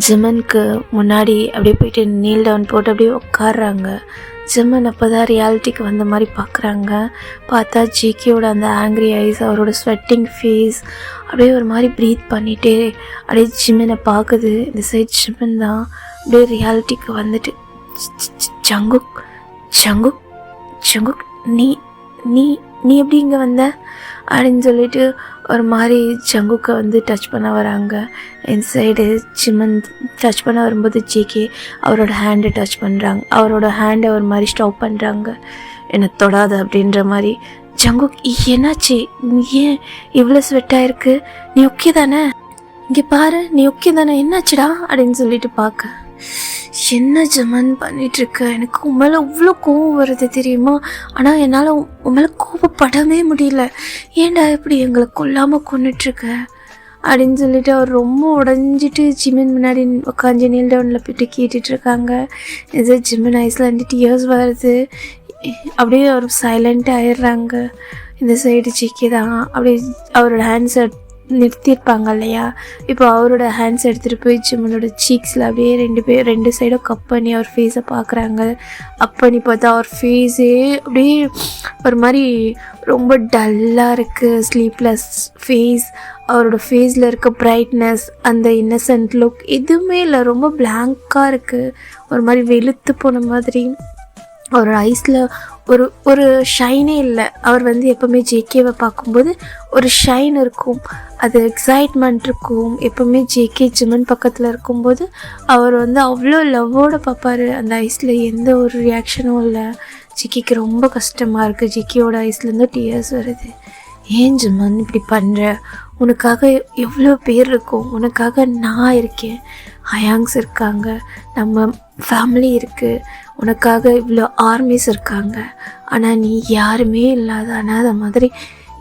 Speaker 2: ஜிமனுக்கு முன்னாடி அப்படியே போயிட்டு நீல் டவுன் போட்டு அப்படியே உட்காடுறாங்க. ஜிமன் அப்போ தான் ரியாலிட்டிக்கு வந்த மாதிரி பார்க்குறாங்க. பார்த்தா ஜேகேயோட அந்த ஆங்க்ரி ஐஸ், அவரோட ஸ்வெட்டிங் ஃபேஸ் அப்படியே ஒரு மாதிரி ப்ரீத் பண்ணிகிட்டே அப்படியே ஜிமனை பார்க்குது. இந்த சைட் ஜிமன் தான் அப்படியே ரியாலிட்டிக்கு வந்துட்டு, ஜங்குக் ஜங்குக் ஜங்குக் நீ நீ நீ எப்படி இங்கே வந்த அப்படின்னு சொல்லிட்டு ஒரு மாதிரி ஜங்குக்கை வந்து டச் பண்ண வராங்க. இந்த சைடு ஜிமன் டச் பண்ண வரும்போது ஜேகே அவரோட ஹேண்டை டச் பண்ணுறாங்க. அவரோட ஹேண்டை ஒரு மாதிரி ஸ்டாப் பண்ணுறாங்க. என்னை தொடாத அப்படின்ற மாதிரி. ஜங்குக் என்னாச்சு, நீ ஏன் இவ்வளோ ஸ்வெட்டாக இருக்கு, நீ ஓகே தானே, இங்கே பாரு நீ ஓகே தானே, என்னாச்சுடா அப்படின்னு சொல்லிட்டு பார்க்க, என்ன ஜமன் பண்ணிகிட்ருக்க, எனக்கு உன் மேலே இவ்வளோ கோவம் வருது தெரியுமா, ஆனால் என்னால் உன் மேலே கோபப்படவே முடியல, ஏன்டா இப்படி எங்களை கொல்லாமல் கொண்டுட்ருக்க அப்படின்னு சொல்லிட்டு அவர் ரொம்ப உடஞ்சிட்டு ஜிமன் முன்னாடி உட்காந்து நீல் டவுனில் போய்ட்டு கேட்டுட்ருக்காங்க. இது ஜிமன் ஐஸில் வந்துட்டு இயர்ஸ் வருது. அப்படியே அவர் சைலண்ட் ஆயிடுறாங்க. இந்த சைடு ஜேகே தான் அப்படியே அவரோட ஹேண்ட்ஸை நிறுத்தியிருப்பாங்க இல்லையா, இப்போ அவரோட ஹேண்ட்ஸ் எடுத்துகிட்டு போய் ஜிமனோட சீக்ஸில் அப்படியே ரெண்டு சைடும் கப் பண்ணி அவர் ஃபேஸை பார்க்குறாங்க. அப் பண்ணி பார்த்தா அவர் ஃபேஸே அப்படியே ஒரு மாதிரி ரொம்ப டல்லாக இருக்குது, ஸ்லீப்லெஸ் ஃபேஸ். அவரோட ஃபேஸில் இருக்க பிரைட்னஸ், அந்த இன்னசென்ட் லுக் எதுவுமே இல்லை, ரொம்ப பிளாங்காக இருக்குது, ஒரு மாதிரி வெளுத்து போன மாதிரி. அவரோட ஐஸில் ஒரு ஷைனே இல்லை. அவர் வந்து எப்போவுமே ஜேகேவை பார்க்கும்போது ஒரு ஷைன் இருக்கும், அது எக்ஸைட்மெண்ட் இருக்கும். எப்போவுமே ஜேகே ஜிமன் பக்கத்தில் இருக்கும்போது அவர் வந்து அவ்வளோ லவ்வோடு பார்ப்பார். அந்த ஐஸில் எந்த ஒரு ரியாக்ஷனும் இல்லை. ஜேகேக்கு ரொம்ப கஷ்டமாக இருக்குது. ஜேகேயோட ஐஸ்லேருந்து டியர்ஸ் வருது. ஏன் ஜிமன் இப்படி பண்ணுற, உனக்காக எவ்வளோ பேர் இருக்கும், உனக்காக நான் இருக்கேன், ஹயாங்ஸ் இருக்காங்க, நம்ம ஃபேமிலி இருக்குது, உனக்காக இவ்வளோ ஆர்மிஸ் இருக்காங்க, ஆனால் நீ யாருமே இல்லாத அனாதை மாதிரி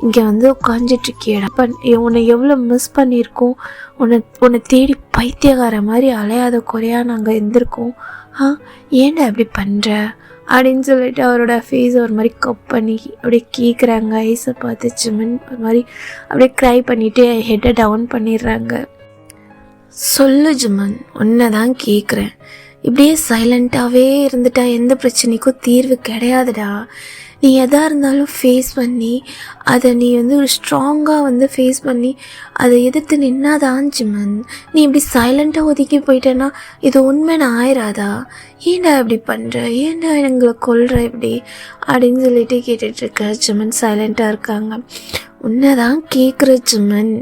Speaker 2: இங்கே வந்து உட்காந்துட்ருக்கியடா. உன்னை எவ்வளோ மிஸ் பண்ணியிருக்கோம், உன்னை தேடி பைத்தியகார மாதிரி அலையாத குறையாக நாங்கள் இருந்திருக்கோம், ஏன்டா அப்படி பண்ணுற அப்படின்னு சொல்லிட்டு அவரோட ஃபேஸை ஒரு மாதிரி கப் பண்ணி அப்படியே கேட்குறாங்க. ஐஸை பார்த்து ஜிமன் ஒரு மாதிரி அப்படியே க்ரை பண்ணிவிட்டு ஹெட்டை டவுன் பண்ணிடுறாங்க. சொல்லு ஜிமன், உன்னை தான் கேட்குறேன், இப்படியே சைலண்ட்டாகவே இருந்துட்டா எந்த பிரச்சனைக்கும் தீர்வு கிடையாதுடா. நீ எதாக இருந்தாலும் ஃபேஸ் பண்ணி அதை நீ வந்து ஒரு ஸ்ட்ராங்காக வந்து ஃபேஸ் பண்ணி அதை எதிர்த்து நின்னாதான் ஜிமன். நீ இப்படி சைலண்ட்டாக ஒதுக்கி போயிட்டேன்னா இது உண்மைன்னு ஆயிராதா, ஏன்டா இப்படி பண்ணுற, ஏன்டா எங்களை கொல்ற இப்படி அப்படின்னு சொல்லிட்டு கேட்டுட்ருக்க. ஜிமன் சைலண்ட்டாக இருக்காங்க. உன்னை தான் கேட்குற ஜிமன்,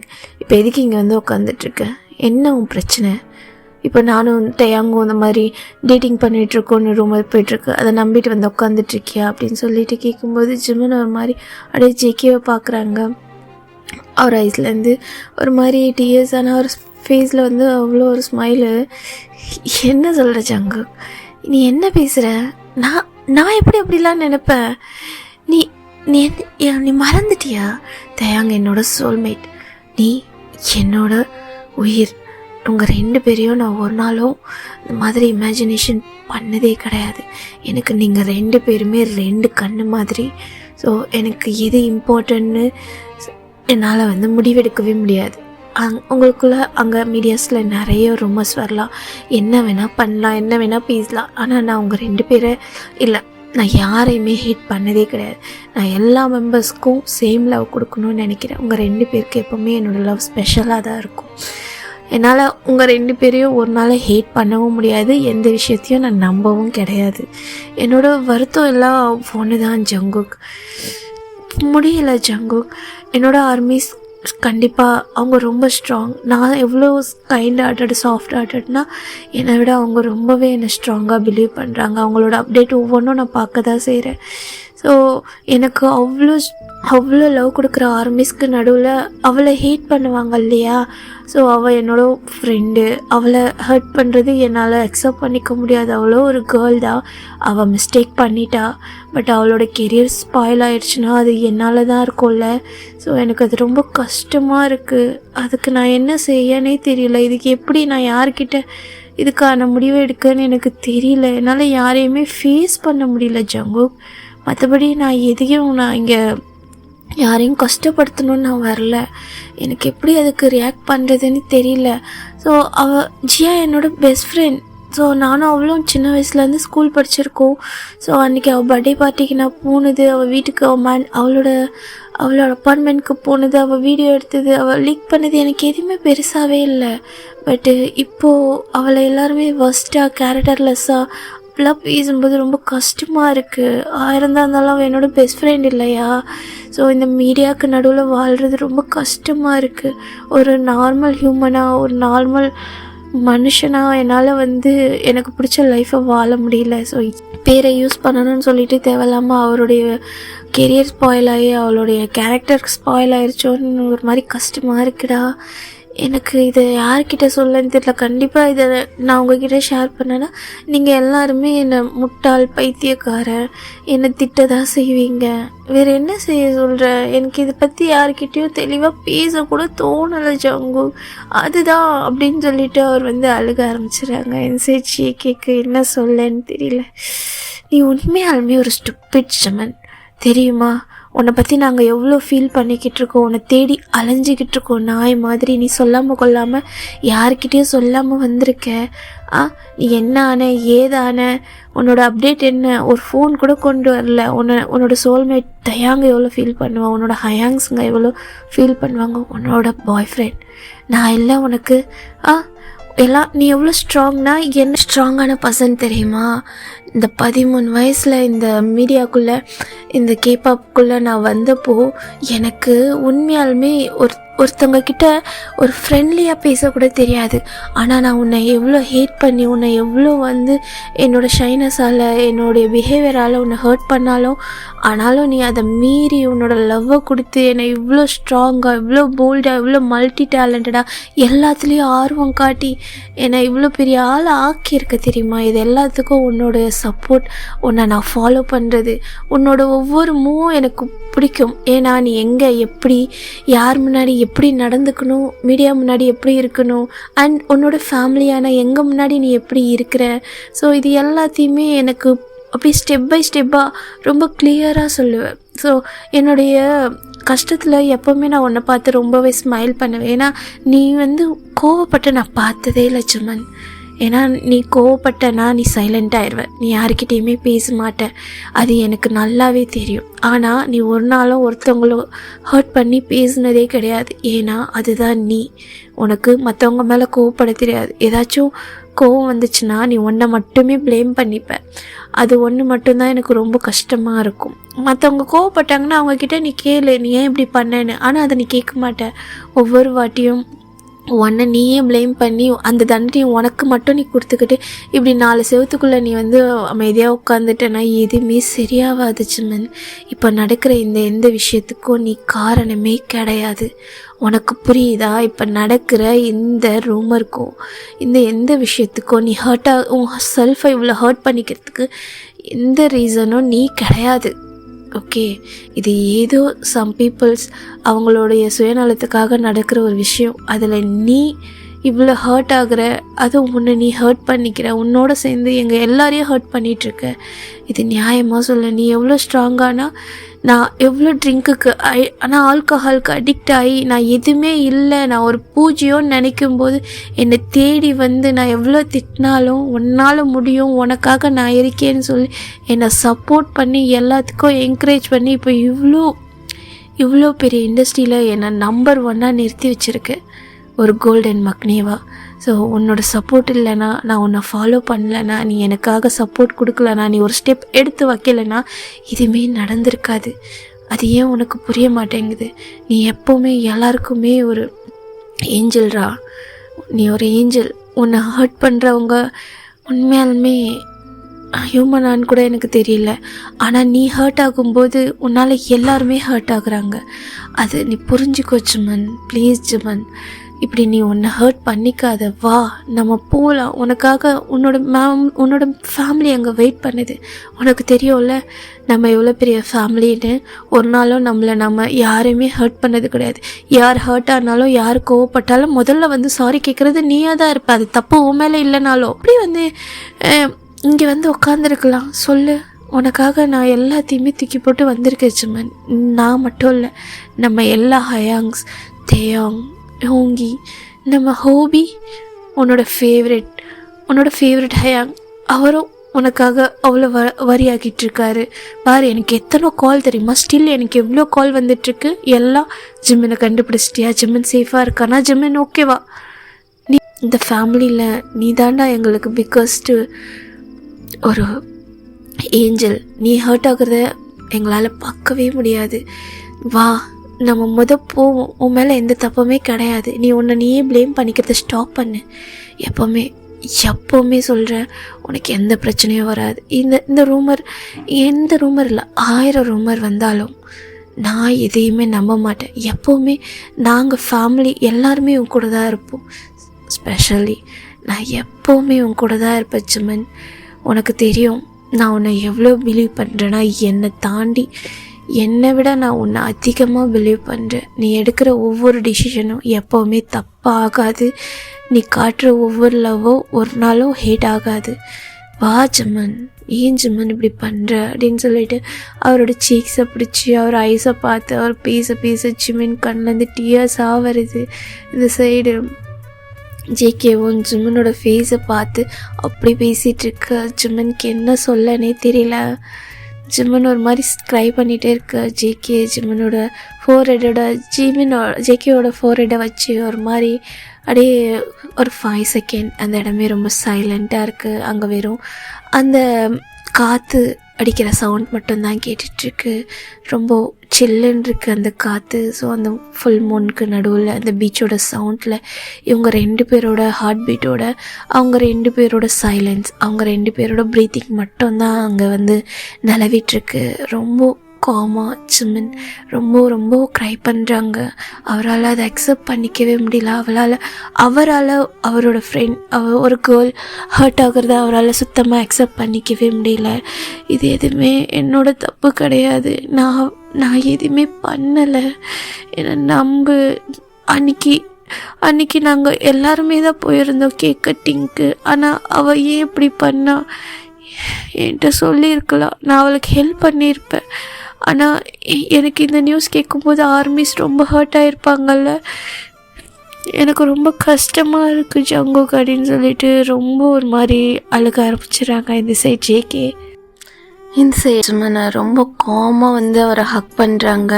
Speaker 2: இப்போ எதுக்கு இங்கே வந்து உட்காந்துட்ருக்க, என்ன உன் பிரச்சனை, இப்போ நானும் டயாங்கும் இந்த மாதிரி டேட்டிங் பண்ணிகிட்ருக்கோன்னு ரூமில் போய்ட்டுருக்கு, அதை நம்பிட்டு வந்து உட்காந்துட்ருக்கியா அப்படின்னு சொல்லிட்டு கேட்கும்போது ஜிமன் ஒரு மாதிரி அப்படியே ஜேகேவை பார்க்குறாங்க. அவர் ஐஸ்லேருந்து ஒரு மாதிரி டியர்ஸ், ஆனால் ஒரு ஃபேஸில் வந்து அவ்வளோ ஒரு ஸ்மைலு. என்ன சொல்கிற ஜங்கு, நீ என்ன பேசுகிற, நான் எப்படி அப்படிலாம் நினைப்பேன், நீ மறந்துட்டியா? தயாங்க என்னோட சோல்மேட், நீ என்னோட உயிர். உங்கள் 2 பேரையும் நான் ஒரு நாளும் இந்த மாதிரி இமேஜினேஷன் பண்ணதே கிடையாது. எனக்கு நீங்கள் 2 பேருமே 2 கண்ணு மாதிரி. ஸோ எனக்கு எது இம்பார்ட்டன்ட்னு என்னால் முடிவெடுக்கவே முடியாது. உங்களுக்குள்ளே அங்கே மீடியாஸில் நிறைய ரூமர்ஸ் வரலாம், என்ன வேணால் பண்ணலாம், என்ன வேணால் பேசலாம். ஆனால் நான் உங்கள் 2 பேரை இல்லை, நான் யாரையுமே ஹேட் பண்ணதே கிடையாது. நான் எல்லா மெம்பர்ஸ்க்கும் சேம் லவ் கொடுக்கணும்னு நினைக்கிறேன். உங்கள் 2 பேருக்கு எப்போவுமே என்னோடய லவ் ஸ்பெஷலாக தான் இருக்கும். என்னால் உங்கள் 2 பேரையும் ஒரு நாள் ஹேட் பண்ணவும் முடியாது, எந்த விஷயத்தையும் நான் நம்பவும் கிடையாது. என்னோடய வருத்தம் எல்லாம் ஒன்று தான் ஜங்குக். முடியல ஜங்குக். என்னோடய ஆர்மிஸ் கண்டிப்பாக அவங்க ரொம்ப ஸ்ட்ராங். நான் எவ்வளோ கைண்ட் ஹார்ட்டட் சாஃப்ட் ஹார்ட்டட்னா என்னை விட அவங்க ரொம்பவே என்னை ஸ்ட்ராங்காக பிலீவ் பண்ணுறாங்க. அவங்களோட அப்டேட் ஒவ்வொன்றும் நான் பார்க்க தான் செய்கிறேன். ஸோ எனக்கு அவ்வளோ லவ் கொடுக்குற ஆர்மிஸ்க்கு நடுவில் அவளை ஹேட் பண்ணுவாங்க இல்லையா? ஸோ அவள் என்னோட ஃப்ரெண்டு, அவளை ஹர்ட் பண்ணுறது என்னால் அக்செப்ட் பண்ணிக்க முடியாது. அவ்வளோ ஒரு கேர்ள் தான், அவள் மிஸ்டேக் பண்ணிட்டா. பட் அவளோட கெரியர் ஸ்பாயில் ஆயிடுச்சுன்னா அது என்னால் தான் இருக்கும்ல. ஸோ எனக்கு அது ரொம்ப கஷ்டமாக இருக்குது. அதுக்கு நான் என்ன செய்யனே தெரியல. இதுக்கு எப்படி நான் யார்கிட்ட இதுக்கான முடிவு எடுக்கன்னு எனக்கு தெரியல. என்னால் யாரையுமே ஃபேஸ் பண்ண முடியல ஜங்குக். மற்றபடி நான் இங்கே யாரையும் கஷ்டப்படுத்தணும்னு நான் வரல. எனக்கு எப்படி அதுக்கு ரியாக்ட் பண்ணுறதுன்னு தெரியல. ஸோ ஜியா என்னோடய பெஸ்ட் ஃப்ரெண்ட். ஸோ நானும் அவளும் சின்ன வயசுலேருந்து ஸ்கூல் படிச்சிருக்கோம். ஸோ அன்றைக்கி அவள் பர்த்டே பார்ட்டிக்கு நான் போனது, அவள் வீட்டுக்கு அவளோட அப்பார்ட்மெண்ட்க்கு போனது, அவள் வீடியோ எடுத்தது, அவள் லீக் பண்ணது எனக்கு எதுவுமே பெருசாகவே இல்லை. பட்டு இப்போது அவளை எல்லாருமே வர்ஸ்ட்டாக கேரக்டர்லெஸ்ஸாக அப்படிலாம் பேசும்போது ரொம்ப கஷ்டமாக இருக்குது. இருந்தாலும் அவள் என்னோடய பெஸ்ட் ஃப்ரெண்ட் இல்லையா? ஸோ இந்த மீடியாவுக்கு நடுவில் வாழ்கிறது ரொம்ப கஷ்டமாக இருக்குது. ஒரு நார்மல் ஹியூமனாக, ஒரு நார்மல் மனுஷனாக என்னால் எனக்கு பிடிச்ச லைஃப்பை வாழ முடியல. ஸோ பேரை யூஸ் பண்ணணும்னு சொல்லிட்டு தேவையில்லாமல் அவருடைய கெரியர் ஸ்பாயில் ஆகி அவளுடைய கேரக்டர் ஸ்பாயில் ஆயிடுச்சோன்னு ஒரு மாதிரி கஷ்டமாக இருக்குடா. எனக்கு இதை யார்கிட்ட சொல்லன்னு தெரியல. கண்டிப்பாக இதை நான் உங்ககிட்ட ஷேர் பண்ணேன்னா நீங்கள் எல்லாருமே என்னை முட்டாள், பைத்தியக்காரன், என்னை திட்டதான் செய்வீங்க. வேறு என்ன செய்ய சொல்கிற? எனக்கு இதை பற்றி யார்கிட்டையும் தெளிவாக பேசக்கூட தோணலை ஜங்கு. அதுதான் அப்படின்னு சொல்லிட்டு அவர் அழுக ஆரம்பிச்சிடுறாங்க. என் சேச்சியை கேட்க என்ன சொல்லன்னு தெரியல. நீ உண்மையாலுமே ஒரு ஸ்டூபிட் சமன் தெரியுமா? உன்னை பற்றி நாங்கள் எவ்வளோ ஃபீல் பண்ணிக்கிட்டு இருக்கோம், உன்னை தேடி அலைஞ்சிக்கிட்டு இருக்கோம் நாய் மாதிரி. நீ சொல்லாமல் கொள்ளாமல் யார்கிட்டேயும் சொல்லாமல் வந்திருக்க. நீ என்ன ஆன, ஏதான, உன்னோட அப்டேட் என்ன, ஒரு ஃபோன் கூட கொண்டு வரல. உன்னோட சோல்மேட் தயாங்க எவ்வளோ ஃபீல் பண்ணுவான், உன்னோட ஹயாங்ஸுங்க எவ்வளோ ஃபீல் பண்ணுவாங்க, உன்னோட பாய் ஃப்ரெண்ட். நான் எல்லாம் உனக்கு எல்லாம் நீ எவ்வளோ ஸ்ட்ராங்னா என்ன ஸ்ட்ராங்கான பர்சன் தெரியுமா? இந்த 13 வயசில் இந்த மீடியாக்குள்ளே, இந்த கேபாப்புக்குள்ளே நான் வந்தப்போ எனக்கு உண்மையாலுமே ஒருத்தவங்க கிட்ட ஒரு ஃப்ரெண்ட்லியாக பேசக்கூட தெரியாது. ஆனால் நான் உன்னை எவ்வளோ ஹேட் பண்ணி, உன்னை எவ்வளோ என்னோடய ஷைனஸால், என்னுடைய பிஹேவியரால் உன்னை ஹர்ட் பண்ணாலும், ஆனாலும் நீ அதை மீறி உன்னோட லவ்வை கொடுத்து என்னை இவ்வளோ ஸ்ட்ராங்காக, இவ்வளோ போல்டாக, இவ்வளோ மல்டி டேலண்டடாக எல்லாத்துலேயும் ஆர்வம் காட்டி என்னை இவ்வளோ பெரிய ஆளை ஆக்கியிருக்க தெரியுமா? இது எல்லாத்துக்கும் உன்னோட சப்போர்ட், உன்னை நான் ஃபாலோ பண்ணுறது, உன்னோட ஒவ்வொரு மூவும் எனக்கு பிடிக்கும். ஏன்னா நீ எங்கே, எப்படி, யார் முன்னாடி எப்படி நடந்துக்கணும், மீடியா முன்னாடி எப்படி இருக்கணும், அண்ட் உன்னோட ஃபேமிலியான எங்கள் முன்னாடி நீ எப்படி இருக்கிற. ஸோ இது எல்லாத்தையுமே எனக்கு அப்படி ஸ்டெப் பை ஸ்டெப்பாக ரொம்ப கிளியராக சொல்லுவேன். ஸோ என்னுடைய கஷ்டத்தில் எப்போவுமே நான் உன்னை பார்த்து ரொம்பவே ஸ்மைல் பண்ணுவேன். ஏன்னா நீ கோவப்பட்டு நான் பார்த்ததே இல்லை சுமன். ஏன்னா நீ கோவப்பட்டனா நீ சைலண்ட் ஆயிடுவேன், நீ யார்கிட்டையுமே பேச மாட்டேன், அது எனக்கு நல்லாவே தெரியும். ஆனால் நீ ஒரு நாளும் ஒருத்தவங்கள ஹர்ட் பண்ணி பேசுனதே கிடையாது. ஏன்னா அதுதான் நீ. உனக்கு மற்றவங்க மேலே கோவப்பட தெரியாது. ஏதாச்சும் கோவம் வந்துச்சுன்னா நீ உன்னை மட்டுமே ப்ளேம் பண்ணிப்ப. அது ஒன்று மட்டும்தான் எனக்கு ரொம்ப கஷ்டமாக இருக்கும். மற்றவங்க கோவப்பட்டாங்கன்னா அவங்கக்கிட்ட நீ கேளு, நீ ஏன் இப்படி பண்ணேன்னு. ஆனால் அதை நீ கேட்க மாட்டேன். ஒவ்வொரு வாட்டியும் உன்னை நீயே ப்ளேம் பண்ணி அந்த தண்டனையை உனக்கு மட்டும் நீ கொடுத்துக்கிட்டு இப்படி 4 செவத்துக்குள்ளே நீ அமைதியாக உட்காந்துட்டேன்னா எதுவுமே சரியாகாது சிம்மன். இப்போ நடக்கிற எந்த விஷயத்துக்கும் நீ காரணமே கிடையாது. உனக்கு புரியுதா? இப்போ நடக்கிற இந்த ரூமருக்கும் எந்த விஷயத்துக்கும் நீ உன் செல்ஃபை இவ்வளோ ஹர்ட் பண்ணிக்கிறதுக்கு எந்த ரீசனும் நீ கிடையாது. ஓகே, இது ஏதோ சம் பீப்புள்ஸ் அவங்களுடைய சுயநலத்துக்காக நடக்கிற ஒரு விஷயம். அதில் நீ இவ்வளோ ஹர்ட் ஆகுற, அதுவும் உன்னை நீ ஹர்ட் பண்ணிக்கிற, உன்னோட சேர்ந்து எங்கள் எல்லாரையும் ஹர்ட் பண்ணிகிட்ருக்க. இது நியாயமாக சொல்ல. நீ எவ்வளோ ஸ்ட்ராங்கானா, நான் எவ்வளோ ட்ரிங்க்குக்கு ஆனால் ஆல்கஹாலுக்கு அடிக்ட் ஆகி நான் எதுவுமே இல்லை, நான் ஒரு பூஜ்யம்னு நினைக்கும் போது என்னை தேடி வந்து நான் எவ்வளோ திட்டினாலும் உன்னால் முடியும், உனக்காக நான் இருக்கேன்னு சொல்லி என்னை சப்போர்ட் பண்ணி எல்லாத்துக்கும் என்கரேஜ் பண்ணி இப்போ இவ்வளோ பெரிய இண்டஸ்ட்ரியில் என்னை நம்பர் 1 நிறுத்தி வச்சுருக்கேன், ஒரு கோல்டன் மக்னேவா. ஸோ உன்னோட சப்போர்ட் இல்லைனா, நான் உன்னை ஃபாலோ பண்ணலைன்னா, நீ எனக்காக சப்போர்ட் கொடுக்கலனா, நீ ஒரு ஸ்டெப் எடுத்து வைக்கலைன்னா இதுவுமே நடந்திருக்காது. அது ஏன் உனக்கு புரிய மாட்டேங்குது? நீ எப்போவுமே எல்லாருக்குமே ஒரு ஏஞ்சல்ரா, நீ ஒரு ஏஞ்சல். உன்னை ஹர்ட் பண்ணுறவங்க உண்மையாலுமே ஹியூமனான்னு கூட எனக்கு தெரியல. ஆனால் நீ ஹர்ட் ஆகும்போது உன்னால் எல்லாருமே ஹர்ட் ஆகுறாங்க. அது நீ புரிஞ்சுக்கோ ஜிமன், ப்ளீஸ் ஜிமன். இப்படி நீ உன்னை ஹர்ட் பண்ணிக்காத, வா நம்ம போகலாம். உனக்காக உன்னோட ஃபேமிலி அங்கே வெயிட் பண்ணுது. உனக்கு தெரியும்ல நம்ம எவ்வளோ பெரிய ஃபேமிலின்னு. ஒரு நாளும் நம்ம யாரையுமே ஹர்ட் பண்ணது கிடையாது. யார் ஹர்ட் ஆனாலும், யார் கோவப்பட்டாலும் முதல்ல வந்து சாரி கேட்குறது நீயாக தான் இருப்ப. அது தப்பு உன் மேலே இல்லைனாலும் அப்படி வந்து இங்கே வந்து உட்காந்துருக்கலாம். சொல்லு, உனக்காக நான் எல்லாத்தையுமே தூக்கி போட்டு வந்திருக்கேன் ஜிமன். நான் மட்டும் இல்லை, நம்ம எல்லா ஹயாங்ஸ், தேயாங், ஹோங்கி, நம்ம ஹோபி, உன்னோட ஃபேவரட் ஹயாங், அவரும் உனக்காக அவ்வளோ வரி ஆகிட்டு இருக்காரு. பாரு, எனக்கு எத்தனை கால் தெரியுமா? ஸ்டில் எனக்கு எவ்வளோ கால் வந்துட்டுருக்கு. எல்லாம் ஜிம்மனை கண்டுபிடிச்சிட்டியா, ஜிம்மன் சேஃபாக இருக்கானா, ஜிம்மன் ஓகேவா? நீ இந்த ஃபேமிலியில் நீ தாண்டா எங்களுக்கு பிக்கஸ்ட்டு ஒரு ஏஞ்சல். நீ ஹர்ட் ஆகுறத எங்களால் பார்க்கவே முடியாது. வா நம்ம போவோம். உன் மேலே எந்த தப்புமே கிடையாது. நீ உன்னை நீயே ப்ளேம் பண்ணிக்கிறத ஸ்டாப் பண்ணு. எப்போவுமே சொல்கிறேன், உனக்கு எந்த பிரச்சனையும் வராது. எந்த ரூமர் இல்லை, 1000 ரூமர் வந்தாலும் நான் எதையுமே நம்ப மாட்டேன். எப்போவுமே நாங்கள் ஃபேமிலி எல்லாருமே உன் கூட தான் இருப்போம். ஸ்பெஷலி நான் எப்போவுமே உன் கூட தான் இருப்பேன் ஜிமன். உனக்கு தெரியும் நான் உன்னை எவ்வளோ பிலீவ் பண்ணுறேன்னா, என்னை தாண்டி என்னை விட நான் உன்னை அதிகமாக பிலீவ் பண்ணுறேன். நீ எடுக்கிற ஒவ்வொரு டிசிஷனும் எப்போவுமே தப்பாகாது. நீ காட்டுற ஒவ்வொரு லவ்வும் ஒரு நாளும் ஹேட் ஆகாது. வா ஜிமன், ஏன் ஜிமன் இப்படி பண்ணுற அப்படின்னு சொல்லிட்டு அவரோட சீக்ஸை பிடிச்சி அவர் ஐஸை பார்த்து அவர் பேச ஜிமன் கண்ணிலேருந்து டியர்ஸாக வருது. இந்த சைடு ஜேகேவும் ஜிம்மனோட ஃபேஸை பார்த்து அப்படி பேசிகிட்ருக்க. ஜிம்மனுக்கு என்ன சொல்லனே தெரியல. ஜிம்மன் ஒரு மாதிரி ஸ்க்ரை பண்ணிகிட்டே இருக்க. ஜிம்மனோட ஜேகேவோட ஃபோர்ஹெட்டை வச்சு ஒரு மாதிரி அப்படியே ஒரு 5 செகண்ட் அந்த இடமே ரொம்ப சைலண்ட்டாக இருக்குது. அங்கே வெறும் அந்த காற்று அடிக்கிற சவுண்ட் மட்டும்தான் கேட்டுட்ருக்கு. ரொம்ப சில்லுன்னு இருக்குது அந்த காற்று. ஸோ அந்த ஃபுல் மூனுக்கு நடுவில் அந்த பீச்சோட சவுண்டில் இவங்க 2 பேரோட ஹார்ட் பீட்டோட, அவங்க 2 பேரோட சைலன்ஸ், அவங்க 2 பேரோட ப்ரீத்திங் மட்டும்தான் அங்கே வந்து நிலவிட்டுருக்கு. ரொம்ப காமாக ஜிம்மன் ரொம்ப க்ரை பண்ணுறாங்க. அவரால் அதை அக்செப்ட் பண்ணிக்கவே முடியல. அவரால் அவரோட ஒரு கேர்ள் ஹர்ட் ஆகிறத அவரால் சுத்தமாக அக்செப்ட் பண்ணிக்கவே முடியல. இது எதுவுமே என்னோட தப்பு கிடையாது, நான் எதுவுமே பண்ணலை. ஏன்னா அன்னைக்கு நாங்கள் எல்லாருமே தான் போயிருந்தோம் கேக் கட்டிங்க்கு. ஆனால் அவள் ஏன் இப்படி பண்ணா? என்கிட்ட சொல்லியிருக்கலாம், நான் அவளுக்கு ஹெல்ப் பண்ணியிருப்பேன். ஆனால் எனக்கு இந்த நியூஸ் கேட்கும்போது ஆர்மிஸ் ரொம்ப ஹர்ட் ஆகிருப்பாங்கல்ல. எனக்கு ரொம்ப கஷ்டமாக இருக்குது ஜங்குக் அப்படின்னு சொல்லிட்டு ரொம்ப ஒரு மாதிரி அழுக ஆரம்பிச்சிடுறாங்க. இந்த சைட் ஜேகே, இந்த சைட் நான் ரொம்ப காமாக வந்து அவரை ஹக் பண்ணுறாங்க.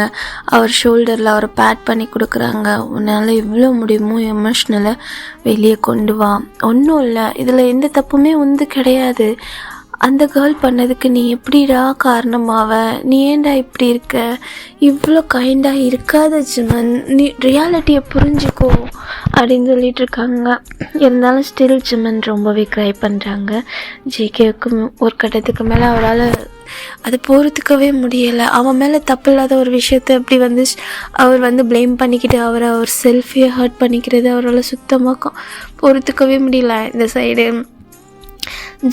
Speaker 2: அவர் ஷோல்டரில் அவரை பேட் பண்ணி கொடுக்குறாங்க. உன்னால் எவ்வளோ முடியுமோ எமோஷ்னலாக வெளியே கொண்டு வா, ஒன்றும் இல்லை, இதில் எந்த தப்புமே வந்து கிடையாது. அந்த கேர்ள் பண்ணதுக்கு நீ எப்படிடா காரணமாவ? நீ ஏன்டா இப்படி இருக்க? இவ்வளோ கைண்டாக இருக்காத ஜிமன், நீ ரியாலிட்டியை புரிஞ்சுக்கோ அப்படின்னு சொல்லிட்டு இருக்காங்க. இருந்தாலும் ஸ்டில் ஜிமன் ரொம்பவே க்ரை பண்ணுறாங்க. ஜேகேவுக்கு ஒரு கட்டத்துக்கு மேலே அவரால் அது பொறுத்துக்கவே முடியலை. அவன் மேலே தப்பு இல்லாத ஒரு விஷயத்தை அப்படி வந்து அவர் வந்து ப்ளேம் பண்ணிக்கிட்டு அவர் செல்ஃபையை ஹர்ட் பண்ணிக்கிறது அவரால் சுத்தமாக பொறுத்துக்கவே முடியல. இந்த சைடு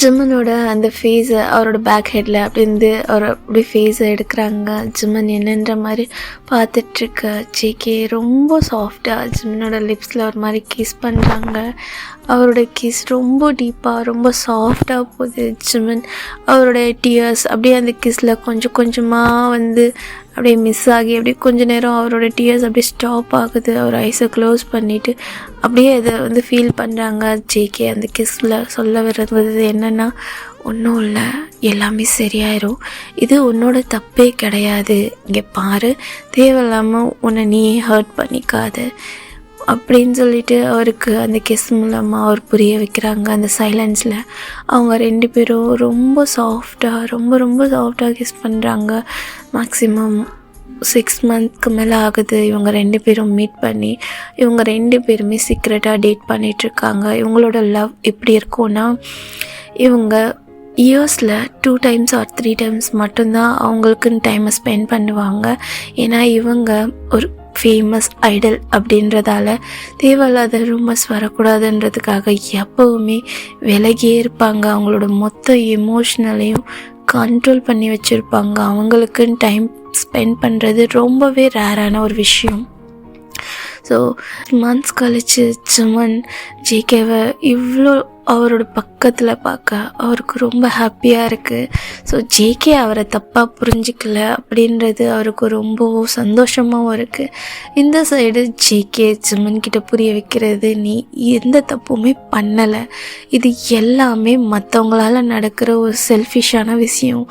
Speaker 2: ஜிம்மனோட அந்த ஃபேஸை அவரோட பேக் ஹெட்டில் அப்படி இருந்து அவர் அப்படி ஃபேஸை எடுக்கிறாங்க. ஜிம்மன் என்னன்ற மாதிரி பார்த்துட்ருக்க ஜேகே ரொம்ப சாஃப்டாக ஜிம்மனோட லிப்ஸில் ஒரு மாதிரி கிஸ் பண்ணுறாங்க. அவரோட கிஸ் ரொம்ப டீப்பாக ரொம்ப சாஃப்டாக போகுது. ஜிம்மன் அவருடைய டியர்ஸ் அப்படியே அந்த கிஸில் கொஞ்சம் கொஞ்சமாக வந்து அப்படியே மிஸ் ஆகி அப்படியே கொஞ்சம் நேரம் அவரோட டியர்ஸ் அப்படியே ஸ்டாப் ஆகுது. அவர் ஐஸை க்ளோஸ் பண்ணிவிட்டு அப்படியே அதை வந்து ஃபீல் பண்ணுறாங்க. ஜேகே அந்த கிஸ்ஸில் சொல்ல வர்றது என்னென்னா, ஒன்றும் இல்லை, எல்லாமே சரியாயிரும், இது உன்னோட தப்பே கிடையாது, இங்கே பாரு, தேவையில்லாமல் உன்னை நீ ஹர்ட் பண்ணிக்காத அப்படின்னு சொல்லிட்டு அவருக்கு அந்த கிஸ் மூலமாக அவர் புரிய வைக்கிறாங்க. அந்த சைலன்ஸில் அவங்க 2 பேரும் ரொம்ப சாஃப்டாக ரொம்ப சாஃப்டாக கிஸ் பண்ணுறாங்க. மேக்ஸிமம் 6 மந்த்க்கு மேலே ஆகுது இவங்க 2 பேரும் மீட் பண்ணி. இவங்க 2 பேருமே சீக்ரெட்டாக டேட் பண்ணிகிட்ருக்காங்க. இவங்களோட லவ் எப்படி இருக்கும்னா, இவங்க இயர்ஸில் 2 times or 3 times மட்டும்தான் அவங்களுக்குன்னு டைமை ஸ்பெண்ட் பண்ணுவாங்க. ஏன்னா இவங்க ஒரு ஃபேமஸ் ஐடல் அப்படின்றதால தேவையில்லாத ரூமர்ஸ் வரக்கூடாதுன்றதுக்காக எப்போவுமே விலகியே இருப்பாங்க. அவங்களோட மொத்த எமோஷ்னலையும் கண்ட்ரோல் பண்ணி வச்சுருப்பாங்க. அவங்களுக்குன்னு டைம் ஸ்பெண்ட் பண்ணுறது ரொம்பவே ரேரான ஒரு விஷயம். ஸோ மந்த்ஸ் கழிச்சு ஜிம்மன் ஜேகேவை இவ்வளோ அவரோட பக்கத்தில் பார்க்க அவருக்கு ரொம்ப ஹாப்பியாக இருக்குது. ஸோ ஜேகே அவரை தப்பாக புரிஞ்சிக்கல அப்படின்றது அவருக்கு ரொம்ப சந்தோஷமாகவும் இருக்குது. இந்த சைடு ஜேகே ஜிம்மன் கிட்ட புரிய வைக்கிறது, நீ எந்த தப்புமே பண்ணலை, இது எல்லாமே மற்றவங்களால நடக்கிற ஒரு செல்ஃபிஷான விஷயம்.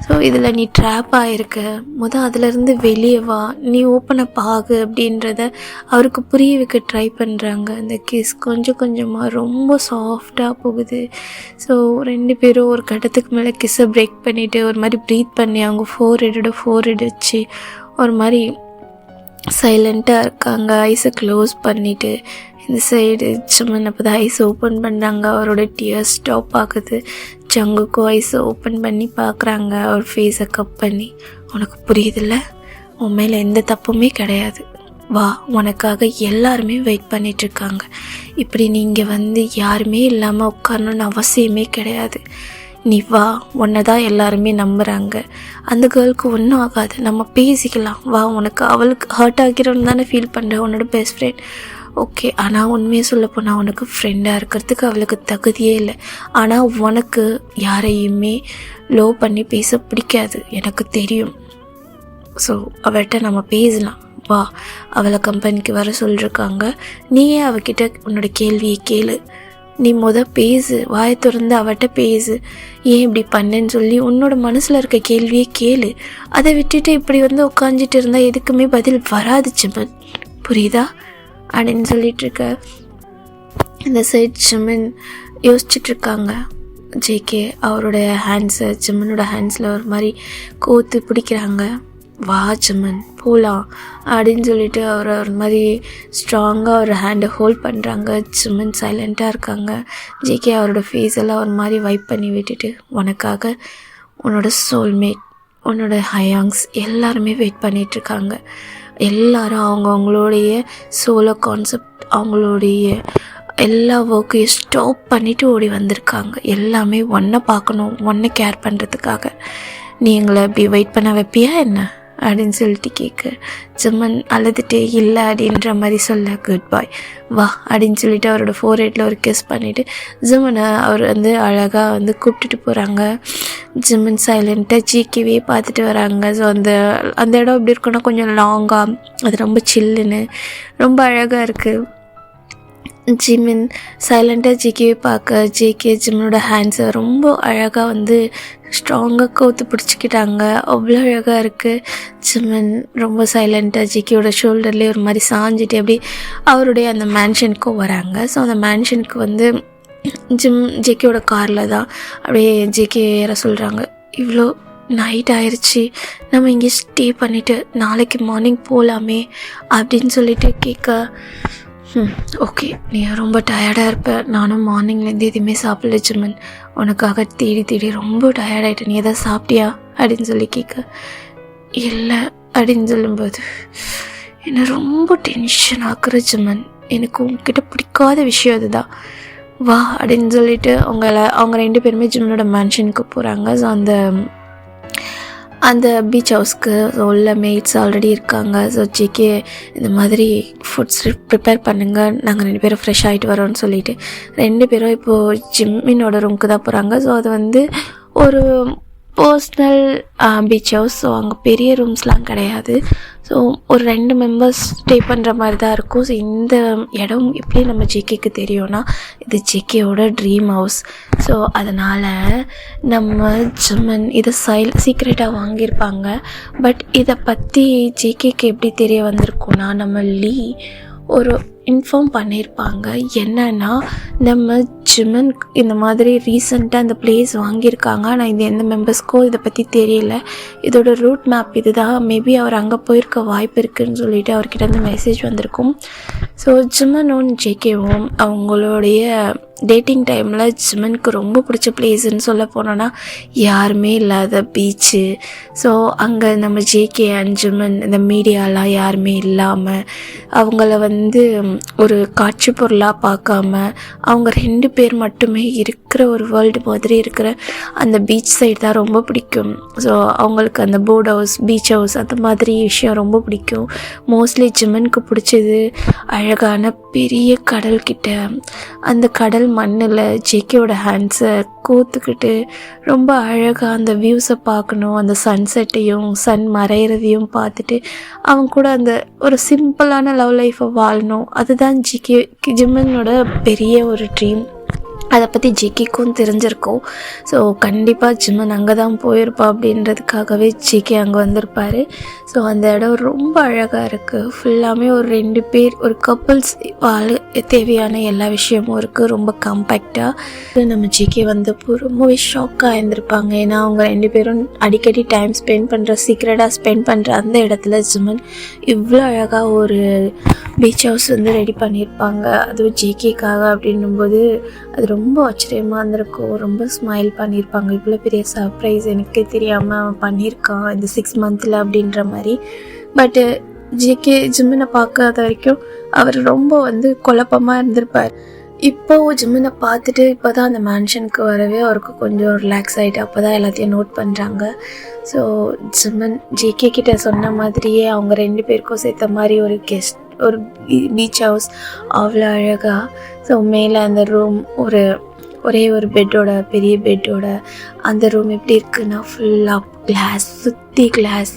Speaker 2: ஸோ இதில் நீ ட்ராப் ஆகிருக்க, அதிலேருந்து வெளியே வா, நீ ஓப்பன் அப் ஆகு அப்படின்றத அவருக்கு புரிய வைக்க ட்ரை பண்ணுறாங்க. அந்த கேஸ் கொஞ்சம் கொஞ்சமாக ரொம்ப சாஃப்டாக போகுது. ஸோ 2 பேரும் ஒரு கட்டத்துக்கு மேலே கிஸ்ஸை பிரேக் பண்ணிவிட்டு ஒரு மாதிரி ப்ரீத் பண்ணி அவங்க ஃபோர்ஹெட் வச்சு ஒரு மாதிரி சைலண்ட்டாக இருக்காங்க. ஐஸை க்ளோஸ் பண்ணிவிட்டு இந்த சைடு ஜிம்மன் அப்போ தான் ஐஸ் ஓப்பன் பண்ணுறாங்க. அவரோட டியர்ஸ் ஸ்டாப் ஆகுது. ஜங்குக்கும் ஐஸை ஓப்பன் பண்ணி பார்க்குறாங்க. அவர் ஃபேஸை கப் பண்ணி, உனக்கு புரியுதில்ல, உன் மேலே எந்த தப்புமே கிடையாது, வா, உனக்காக எல்லாருமே வெயிட் பண்ணிகிட்ருக்காங்க, இப்படி நீங்கள் வந்து யாருமே இல்லாமல் உட்காரணுன்னு அவசியமே கிடையாது, நீ வா, உன்னை தான் எல்லாருமே நம்புகிறாங்க, அந்த கேர்ளுக்கு ஒன்றும் ஆகாது, நம்ம பேசிக்கலாம், வா, அவளுக்கு ஹர்ட் ஆகிறோன்னு தானே ஃபீல் பண்ணுற உன்னோட பெஸ்ட் ஃப்ரெண்ட், ஓகே, ஆனால் உண்மையை சொல்லப்போனால் உனக்கு ஃப்ரெண்டாக இருக்கிறதுக்கு அவளுக்கு தகுதியே இல்லை, ஆனால் உனக்கு யாரையுமே லோ பண்ணி பேச பிடிக்காது, எனக்கு தெரியும், ஸோ அவள்கிட்ட நம்ம பேசலாம், வா, அவளை கம்பெனிக்கு வர சொல்லியிருக்காங்க, நீயே அவகிட்ட உன்னோட கேள்வியை கேளு, நீ பேசு, வாயை திறந்து அவட்ட பேசு, ஏன் இப்படி பண்ணேன்னு சொல்லி உன்னோட மனசில் இருக்க கேள்வியை கேளு, அதை விட்டுட்டு இப்படி வந்து உட்காந்துட்டு இருந்தால் எதுக்குமே பதில் வராது ஜிம்மன், புரியுதா அப்படின்னு சொல்லிட்டு இருக்க. இந்த சைட் ஜிம்மன் யோசிச்சுட்ருக்காங்க. ஜேகே அவருடைய ஹேண்ட்ஸை ஜிம்மனோட ஹேண்ட்ஸில் ஒரு மாதிரி கோத்து பிடிக்கிறாங்க. வா ஜிம்மன் போகலாம் அப்படின்னு சொல்லிட்டு அவரை ஒரு மாதிரி ஸ்ட்ராங்காக ஒரு ஹேண்டை ஹோல்ட் பண்ணுறாங்க. ஜிம்மன் சைலண்ட்டாக இருக்காங்க. ஜேகே அவரோட ஃபேஸ் எல்லாம் ஒரு மாதிரி வைப் பண்ணி விட்டுட்டு, உனக்காக உன்னோட சோல்மேட், உன்னோட ஹயாங்ஸ் எல்லாருமே வெயிட் பண்ணிகிட்ருக்காங்க. எல்லாரும் அவங்களுடைய சோலோ கான்செப்ட், அவங்களுடைய எல்லா ஒர்க்கையும் ஸ்டாப் பண்ணிவிட்டு ஓடி வந்திருக்காங்க. எல்லாமே ஒன்றை பார்க்கணும், ஒன்றை கேர் பண்ணுறதுக்காக. நீ எங்களை அப்படி வெயிட் பண்ண வைப்பியா என்ன அப்படின்னு சொல்லிட்டு கேட்க, ஜிம்மன் அழுதுகிட்டே இல்லை அப்படின்ற மாதிரி சொல்ல, குட் பாய், வா அப்படின்னு சொல்லிட்டு அவரோட ஃபோர்ஹெட்டில் ஒரு கிஸ் பண்ணிவிட்டு ஜிம்மனை அவர் வந்து அழகாக வந்து கூப்பிட்டுட்டு போகிறாங்க. ஜிம்மன் சைலண்ட்டாக ஜிகேவே பார்த்துட்டு வராங்க. ஸோ அந்த இடம் எப்படி இருக்குன்னா கொஞ்சம் லாங்காக, அது ரொம்ப சில்லுன்னு ரொம்ப அழகாக இருக்குது. ஜிம்மன் சைலண்ட்டாக ஜேகேவை பார்க்க, ஜேகே ஜிம்மனோட ஹேண்ட்ஸை ரொம்ப அழகாக வந்து ஸ்ட்ராங்காக கோத்து பிடிச்சிக்கிட்டாங்க. அவ்வளோ அழகாக இருக்குது. ஜிம்மன் ரொம்ப சைலண்ட்டாக ஜேகேயோட ஷோல்டர்லேயே ஒரு மாதிரி சாஞ்சிட்டு அப்படி அவருடைய அந்த மேன்ஷனுக்கும் வராங்க. ஸோ அந்த மேன்ஷனுக்கு வந்து ஜேகேயோட காரில் தான் அப்படியே ஜேகே ஏற சொல்கிறாங்க. இவ்வளோ நைட் ஆயிடுச்சு, நம்ம இங்கே ஸ்டே பண்ணிவிட்டு நாளைக்கு மார்னிங் போகலாமே அப்படின்னு சொல்லிட்டு கேட்க, ஓகே, நீ ரொம்ப டயர்டாக இருப்ப, நானும் மார்னிங்லேருந்து எதுவுமே சாப்பிடல ஜிம்மன், உனக்காக தேடி ரொம்ப டயர்டாயிட்டேன், நீ எதாவது சாப்பிட்டியா அப்படின்னு சொல்லி கேட்க, இல்லை அப்படின்னு சொல்லும்போது என்னை ரொம்ப டென்ஷன் ஆக்குற ஜிம்மன், எனக்கு உங்ககிட்ட பிடிக்காத விஷயம் அதுதான், வா அப்படின்னு சொல்லிட்டு அவங்க 2 பேருமே ஜிம்மனோட மேன்ஷனுக்கு போகிறாங்க. ஸோ அந்த பீச் ஹவுஸ்க்கு உள்ள மெய்ட்ஸ் ஆல்ரெடி இருக்காங்க. ஸோ ஜேகே இந்த மாதிரி ஃபுட்ஸ் ப்ரிப்பேர் பண்ணுங்கள், நாங்கள் 2 பேரும் ஃப்ரெஷ் ஆகிட்டு வரோன்னு சொல்லிட்டு 2 பேரும் இப்போது ஜிம்மினோட ரூமுக்கு தான் போகிறாங்க. ஸோ அது வந்து ஒரு பர்ஸ்னல் பீச் ஹவுஸ். ஸோ அங்கே பெரிய ரூம்ஸ்லாம் கிடையாது. ஸோ ஒரு 2 மெம்பர்ஸ் ஸ்டே பண்ணுற மாதிரி தான் இருக்கும். ஸோ இந்த இடம் எப்படி நம்ம ஜேகேக்கு தெரியும்னா இது ஜேகேவோட ட்ரீம் ஹவுஸ். ஸோ அதனால் நம்ம ஜிம்மன் இதை சீக்ரெட்டாக வாங்கியிருப்பாங்க. பட் இதை பற்றி ஜேகேக்கு எப்படி தெரிய வந்திருக்குன்னா நம்ம லீ ஒரு இன்ஃபார்ம் பண்ணியிருப்பாங்க. என்னன்னா நம்ம ஜிம்மன் இந்த மாதிரி ரீசெண்டாக இந்த பிளேஸ் வாங்கியிருக்காங்க, ஆனால் இது எந்த மெம்பர்ஸ்க்கும் இதை பற்றி தெரியல, இதோட ரூட் மேப் இது தான், மேபி அவர் அங்கே போயிருக்க வாய்ப்பு இருக்குதுன்னு சொல்லிட்டு அவர்கிட்ட இருந்து மெசேஜ் வந்திருக்கும். ஸோ ஜிம்மனும் ஜேகேவும் அவங்களுடைய டேட்டிங் டைமில் ஜிம்மனுக்கு ரொம்ப பிடிச்ச பிளேஸுன்னு சொல்ல போனோன்னா யாருமே இல்லாத பீச்சு. ஸோ அங்கே நம்ம ஜேகே அண்ட் ஜிம்மன் இந்த மீடியாலாம் யாருமே இல்லாமல் அவங்கள வந்து ஒரு காட்சி பொருளாக பார்க்காம அவங்க 2 பேர் மட்டுமே இருக்கிற ஒரு வேர்ல்டு மாதிரி இருக்கிற அந்த பீச் சைடு தான் ரொம்ப பிடிக்கும். ஸோ அவங்களுக்கு அந்த போர்ட் ஹவுஸ், பீச் ஹவுஸ் அந்த மாதிரி விஷயம் ரொம்ப பிடிக்கும். மோஸ்ட்லி ஜிம்மனுக்கு பிடிச்சது அழகான பெரிய கடல்கிட்ட அந்த கடல் மண்ணில் ஜேகேவோட ஹேண்ட்ஸை கோத்துக்கிட்டு ரொம்ப அழகாக அந்த வியூஸை பார்க்கணும், அந்த சன்செட்டையும் சன் மறையிறதையும் பார்த்துட்டு அவங்க கூட அந்த ஒரு சிம்பிளான லவ் லைஃப்பை வாழணும். அதுதான் ஜிம்மனோட பெரிய ஒரு ட்ரீம். அதை பற்றி ஜேகேக்கும் தெரிஞ்சிருக்கும். ஸோ கண்டிப்பாக ஜிம்மன் அங்கே தான் போயிருப்பா அப்படின்றதுக்காகவே ஜேகே அங்கே வந்திருப்பார். ஸோ அந்த இடம் ரொம்ப அழகாக இருக்குது. ஃபுல்லாமே ஒரு 2 பேர் ஒரு கப்புள்ஸ் வாழ தேவையான எல்லா விஷயமும் இருக்குது. ரொம்ப காம்பேக்டாக நம்ம ஜேகே வந்தப்போ ரொம்பவே ஷாக்காக இருந்திருப்பாங்க. ஏன்னா அவங்க 2 பேரும் அடிக்கடி டைம் சீக்ரெட்டாக ஸ்பெண்ட் பண்ணுற அந்த இடத்துல ஜிம்மன் இவ்வளோ அழகாக ஒரு பீச் ஹவுஸ் வந்து ரெடி பண்ணியிருப்பாங்க, அதுவும் ஜேகேக்காக அப்படின்னும்போது அது ரொம்ப ஆச்சரியமாக இருந்திருக்கும். ரொம்ப ஸ்மைல் பண்ணியிருப்பாங்க, இவ்வளோ பெரிய சர்ப்ரைஸ் எனக்கே தெரியாமல் அவன் பண்ணியிருக்கான் இந்த 6 மந்த்தில் அப்படின்ற மாதிரி. பட்டு ஜேகே ஜிம்மனை பார்க்காத வரைக்கும் அவர் ரொம்ப வந்து குழப்பமாக இருந்திருப்பார். இப்போது ஜிம்மனை பார்த்துட்டு இப்போ தான் அந்த மேன்ஷனுக்கு வரவே அவருக்கு கொஞ்சம் ரிலாக்ஸ் ஆகிட்டு அப்போ தான் எல்லாத்தையும் நோட் பண்ணுறாங்க. ஸோ ஜிம்மன் ஜேகே கிட்ட சொன்ன மாதிரியே அவங்க 2 பேருக்கும் சேர்த்த மாதிரி ஒரு பீச் ஹவுஸ் அவ்வளோ அழகாக. ஸோ மேலே அந்த ரூம் ஒரே ஒரு பெட்டோட, பெரிய பெட்டோட அந்த ரூம் எப்படி இருக்குன்னா ஃபுல்லாக கிளாஸ், சுற்றி கிளாஸ்.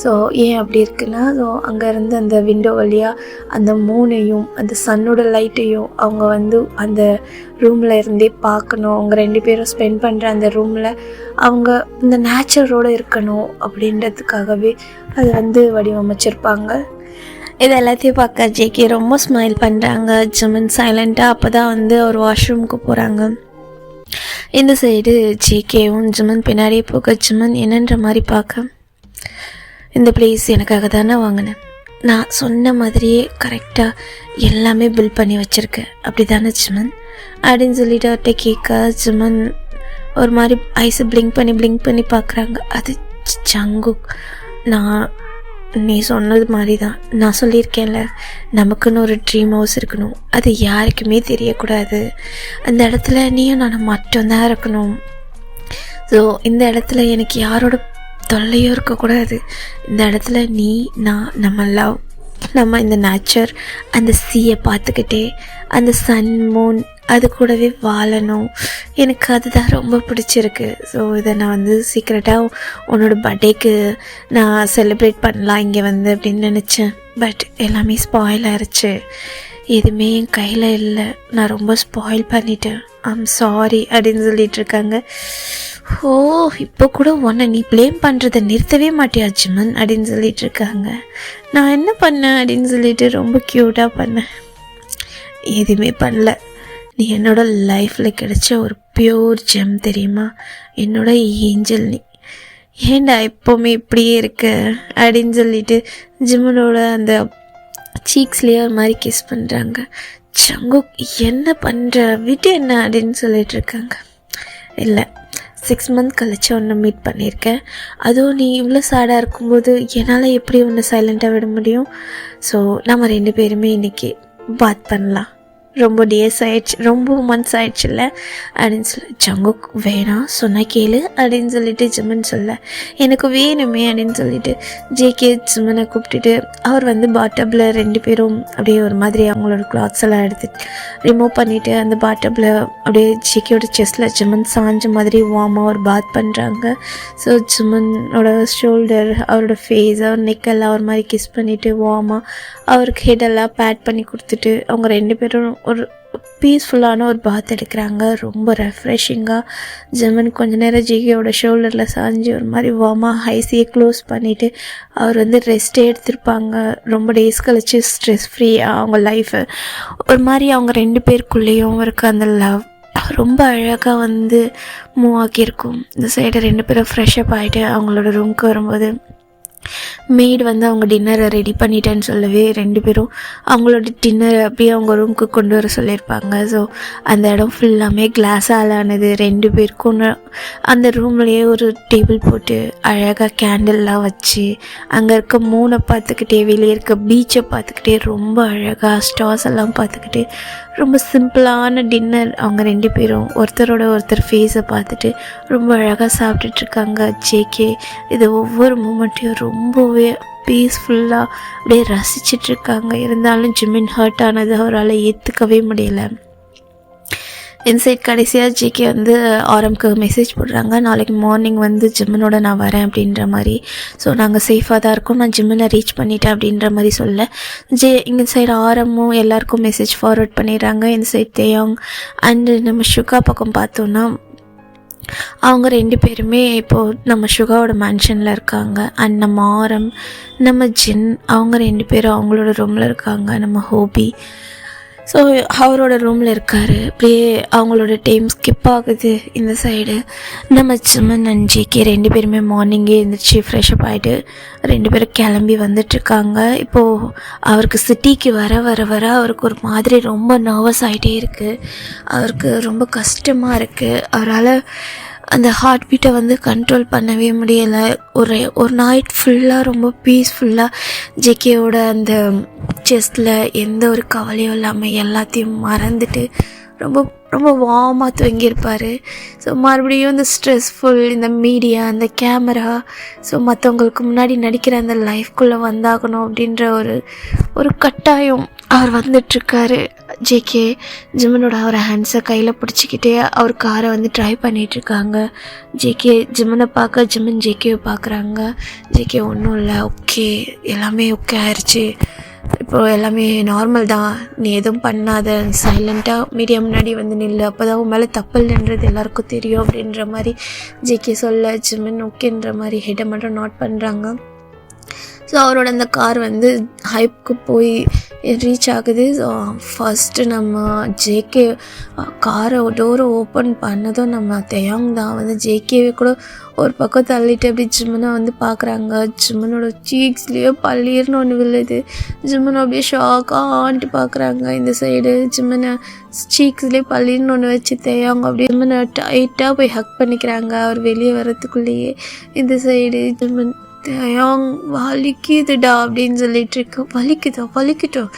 Speaker 2: ஸோ ஏன் அப்படி இருக்குன்னா ஸோ அங்கேருந்து அந்த விண்டோ வழியாக அந்த மூனையும் அந்த சன்னோட லைட்டையும் அவங்க வந்து அந்த ரூமில் இருந்தே பார்க்கணும். அவங்க 2 பேரும் ஸ்பெண்ட் பண்ணுற அந்த ரூமில் அவங்க இந்த நேச்சரோடு இருக்கணும் அப்படின்றதுக்காகவே அதை வந்து வடிவமைச்சிருப்பாங்க. இது எல்லாத்தையும் பார்க்க ஜேகே ரொம்ப ஸ்மைல் பண்ணுறாங்க. ஜிம்மன் சைலண்ட்டாக அப்போ தான் வந்து ஒரு வாஷ்ரூமுக்கு போகிறாங்க. இந்த சைடு ஜேகேவும் ஜிம்மன் பின்னாடியே போக ஜிம்மன் என்னன்ற மாதிரி பார்க்க, இந்த பிளேஸ் எனக்காக தானே வாங்கினேன், நான் சொன்ன மாதிரியே கரெக்டாக எல்லாமே பில் பண்ணி வச்சுருக்கேன் அப்படி தானே ஜிம்மன் அப்படின்னு சொல்லிட்டு அவர்கிட்ட கேட்க ஜிம்மன் ஒரு மாதிரி ஐஸை பிளிங்க் பண்ணி பார்க்குறாங்க. அது ஜங்குக், நீ சொன்னது மாதிரி தான், நான் சொல்லியிருக்கேன்ல நமக்குன்னு ஒரு ட்ரீம் ஹவுஸ் இருக்கணும், அது யாருக்குமே தெரியக்கூடாது, அந்த இடத்துல நீயும் நான் மட்டும்தான் இருக்கணும். ஸோ இந்த இடத்துல எனக்கு யாரோட தொல்லையும் இருக்கக்கூடாது, இந்த இடத்துல நீ நான் நம்ம இந்த நேச்சர் அந்த சீயை பார்த்துக்கிட்டே அந்த சன் மூன் அது கூடவே வாழணும், எனக்கு அதுதான் ரொம்ப பிடிச்சிருக்கு. ஸோ இதை நான் வந்து சீக்ரெட்டாக உன்னோட பர்த்டேக்கு நான் செலிப்ரேட் பண்ணலாம் இங்கே வந்து அப்படின்னு நினச்சேன். பட் எல்லாமே ஸ்பாயில் ஆயிடுச்சு, எதுவுமே என் கையில் இல்லை, நான் ரொம்ப ஸ்பாயில் பண்ணிட்டேன், ஐம் சாரி அப்படின்னு சொல்லிட்டு இருக்காங்க. ஓ இப்போ கூட உன்னை நீ ப்ளேம் பண்ணுறதை நிறுத்தவே மாட்டியா ஜிம்மன் அப்படின்னு சொல்லிட்டு இருக்காங்க. நான் என்ன பண்ணேன் அப்படின்னு சொல்லிட்டு ரொம்ப க்யூட்டாக பண்ணேன், எதுவுமே பண்ணல, நீ என்னோட லைஃப்பில் கிடைச்ச ஒரு பியூர் ஜெம் தெரியுமா, என்னோட ஏஞ்சல் நீ, ஏண்டா எப்போவுமே இப்படியே இருக்க அப்படின்னு சொல்லிட்டு ஜிம்மனோட அந்த சீக்ஸ்லேயே ஒரு மாதிரி கிஸ் பண்ணுறாங்க. ஜங்குக் என்ன பண்ணுற விட்டு என்ன அப்படின்னு சொல்லிட்டு இருக்காங்க. இல்லை 6 மந்த் கழிச்சு ஒன்று மீட் பண்ணியிருக்கேன், அதுவும் நீ இவ்வளோ சேடாக இருக்கும்போது என்னால் எப்படி ஒன்று சைலண்ட்டாக விட முடியும். ஸோ நம்ம 2 பேருமே இன்றைக்கி பாத் பண்ணலாம், ரொம்ப டேஸ் ஆயிடுச்சு, ரொம்ப மந்த்ஸ் ஆயிடுச்சுல்ல அப்படின்னு சொல்லி ஜங்குக் வேணாம் சொன்னால் கேளு அப்படின்னு சொல்லிட்டு ஜிம்மன் சொல்ல எனக்கு வேணுமே அப்படின்னு சொல்லிட்டு ஜேகே ஜிம்மனை கூப்பிட்டுட்டு அவர் வந்து பாட்டப்பில் 2 பேரும் அப்படியே ஒரு மாதிரி அவங்களோட கிளாத்ஸ் எல்லாம் எடுத்து ரிமூவ் பண்ணிவிட்டு அந்த பாட்டப்பில் அப்படியே ஜேகேயோட செஸ்டில் ஜிம்மன் சாஞ்ச மாதிரி வார்மாக ஒரு பாத் பண்ணுறாங்க. ஸோ ஜிம்மனோட ஷோல்டர், அவரோட ஃபேஸ், அவர் நெக்கெல்லாம் ஒரு மாதிரி கிஸ் பண்ணிவிட்டு வார்மாக அவருக்கு ஹெடெல்லாம் பேட் பண்ணி கொடுத்துட்டு அவங்க 2 பேரும் ஒரு பீஸ்ஃபுல்லான ஒரு பாத் எடுக்கிறாங்க. ரொம்ப ரெஃப்ரெஷிங்காக ஜெமன் கொஞ்ச நேரம் ஜிகேயோட ஷோல்டரில் சாஞ்சு ஒரு மாதிரி வார்மாக ஹைஸியை க்ளோஸ் பண்ணிவிட்டு அவர் வந்து ரெஸ்ட்டே எடுத்திருப்பாங்க. ரொம்ப டேஸ் கழிச்சு ஸ்ட்ரெஸ் ஃப்ரீயாக அவங்க லைஃபை ஒரு மாதிரி அவங்க 2 பேருக்குள்ளேயும் இருக்க அந்த லவ் ரொம்ப அழகாக வந்து மூவ் ஆக்கியிருக்கும். இந்த சைடு 2 பேரும் ஃப்ரெஷ்அப் ஆகிட்டு அவங்களோட ரூமுக்கு வரும்போது மெய்டு வந்து அவங்க டின்னரை ரெடி பண்ணிட்டேன்னு சொல்லவே 2 பேரும் அவங்களோட டின்னரை அப்படியே அவங்க ரூமுக்கு கொண்டு வர சொல்லியிருப்பாங்க. ஸோ அந்த இடம் ஃபுல்லாமே கிளாஸால் ஆனது. 2 பேருக்கும் அந்த ரூம்லேயே ஒரு டேபிள் போட்டு அழகாக கேண்டில்லாம் வச்சு அங்கே இருக்க மூனை பார்த்துக்கிட்டே வெளியே இருக்க பீச்சை பார்த்துக்கிட்டே ரொம்ப அழகாக ஸ்டார்ஸ் எல்லாம் பார்த்துக்கிட்டு ரொம்ப சிம்பிளான டின்னர் அவங்க 2 பேரும் ஒருத்தரோட ஒருத்தர் ஃபேஸை பார்த்துட்டு ரொம்ப அழகாக சாப்பிட்டுட்ருக்காங்க. ஜேகே இது ஒவ்வொரு மூமெண்ட்டையும் ரொம்பவே பீஸ்ஃபுல்லாக அப்படியே ரசிச்சிட்ருக்காங்க. இருந்தாலும் ஜிமின் ஹர்ட் ஆனது அவரால் ஏற்றுக்கவே முடியல. இன்சைட் கடைசியாக ஜிகே வந்து ஆரம்க்கு மெசேஜ் போடுறாங்க, நாளைக்கு மார்னிங் வந்து ஜிம்மனோட நான் வரேன் அப்படின்ற மாதிரி. ஸோ நாங்கள் சேஃபாக தான் இருக்கோம், நான் ஜிம்மனை ரீச் பண்ணிட்டேன் அப்படின்ற மாதிரி சொல்ல இங்கே சைடு ஆரமும் எல்லாருக்கும் மெசேஜ் ஃபார்வர்ட் பண்ணிடுறாங்க. இந்த சைட் தேயாங் அண்டு நம்ம ஷுகா பக்கம் பார்த்தோன்னா அவங்க 2 பேருமே இப்போது நம்ம ஷுகாவோட மேன்ஷனில் இருக்காங்க. அண்ட் நம்ம ஆரம், நம்ம ஜின் அவங்க 2 பேரும் அவங்களோட ரூமில் இருக்காங்க. நம்ம ஹோபி ஸோ அவரோட ரூமில் இருக்கார். அப்படியே அவங்களோட டைம் ஸ்கிப் ஆகுது. இந்த சைடு நம்ம ஜிம்மன் அண்ட் ஜேகே 2 பேருமே மார்னிங்கே எழுந்திரிச்சு ஃப்ரெஷ்அப் ஆகிட்டு 2 பேரும் கிளம்பி வந்துட்டுருக்காங்க. இப்போது அவருக்கு சிட்டிக்கு வர அவருக்கு ஒரு மாதிரி ரொம்ப நர்வஸ் ஆகிட்டே இருக்குது. அவருக்கு ரொம்ப கஷ்டமாக இருக்குது. அவரால் அந்த ஹார்ட் பீட்டை வந்து கண்ட்ரோல் பண்ணவே முடியலை. ஒரு நைட் ஃபுல்லாக ரொம்ப பீஸ்ஃபுல்லாக ஜேகேயோட அந்த செஸ்டில் எந்த ஒரு கவலையும் இல்லாமல் எல்லாத்தையும் மறந்துட்டு ரொம்ப ரொம்ப வார்மாக தூங்கியிருப்பார். ஸோ மறுபடியும் இந்த ஸ்ட்ரெஸ்ஃபுல், இந்த மீடியா, அந்த கேமரா, ஸோ மற்றவங்களுக்கு முன்னாடி நடிக்கிற அந்த லைஃப்குள்ளே வந்தாகணும் அப்படின்ற ஒரு கட்டாயம் அவர் வந்துட்டுருக்காரு. ஜேகே ஜிம்மனோட அவர் ஹேண்ட்ஸை கையில் பிடிச்சிக்கிட்டே அவர் காரை வந்து ட்ரைவ் பண்ணிகிட்ருக்காங்க. ஜேகே ஜிம்மனை பார்க்க, ஜிம்மன் ஜேகேவை பார்க்குறாங்க. ஜேகே ஒன்றும் இல்லை, ஓகே எல்லாமே ஓகே ஆயிடுச்சு, இப்போது எல்லாமே நார்மல் தான், நீ எதுவும் பண்ணாத, சைலண்ட்டாக மீடியா முன்னாடி வந்து நில்லு, அப்போ தான் உன் மேலே தப்பு இல்லைன்றது எல்லாருக்கும் தெரியும் அப்படின்ற மாதிரி ஜேகே சொல்ல ஜிம்மன் ஓகேன்ற மாதிரி ஹெட்டை மட்டும் நோட் பண்ணுறாங்க. ஸோ அவரோட அந்த கார் வந்து ஹைப்க்கு போய் ரீச் ஆகுது. ஸோ ஃபஸ்ட்டு நம்ம ஜேகே காரை டோரை ஓப்பன் பண்ணதும் நம்ம தேயாங் தான் வந்து ஜேகேவை கூட ஒரு பக்கம் தள்ளிட்டு அப்படி ஜிம்மனை வந்து பார்க்குறாங்க. ஜிம்மனோட சீக்ஸ்லேயே பள்ளீர்னு ஒன்று விழுது. ஜிம்மனை அப்படியே ஷாக்காக ஆன்ட்டு பார்க்குறாங்க. இந்த சைடு ஜிம்மனை சீக்ஸ்லேயே பள்ளீர்னு ஒன்று வச்சு தேயாங்க அப்படியே ஜிம்மனை டைட்டாக போய் ஹக் பண்ணிக்கிறாங்க அவர் வெளியே வர்றதுக்குள்ளேயே. இந்த சைடு ஜிம்மன் தேயாங் வலிக்குதுடா அப்படின்னு சொல்லிட்டு இருக்கு. வலிக்கிட்டோம்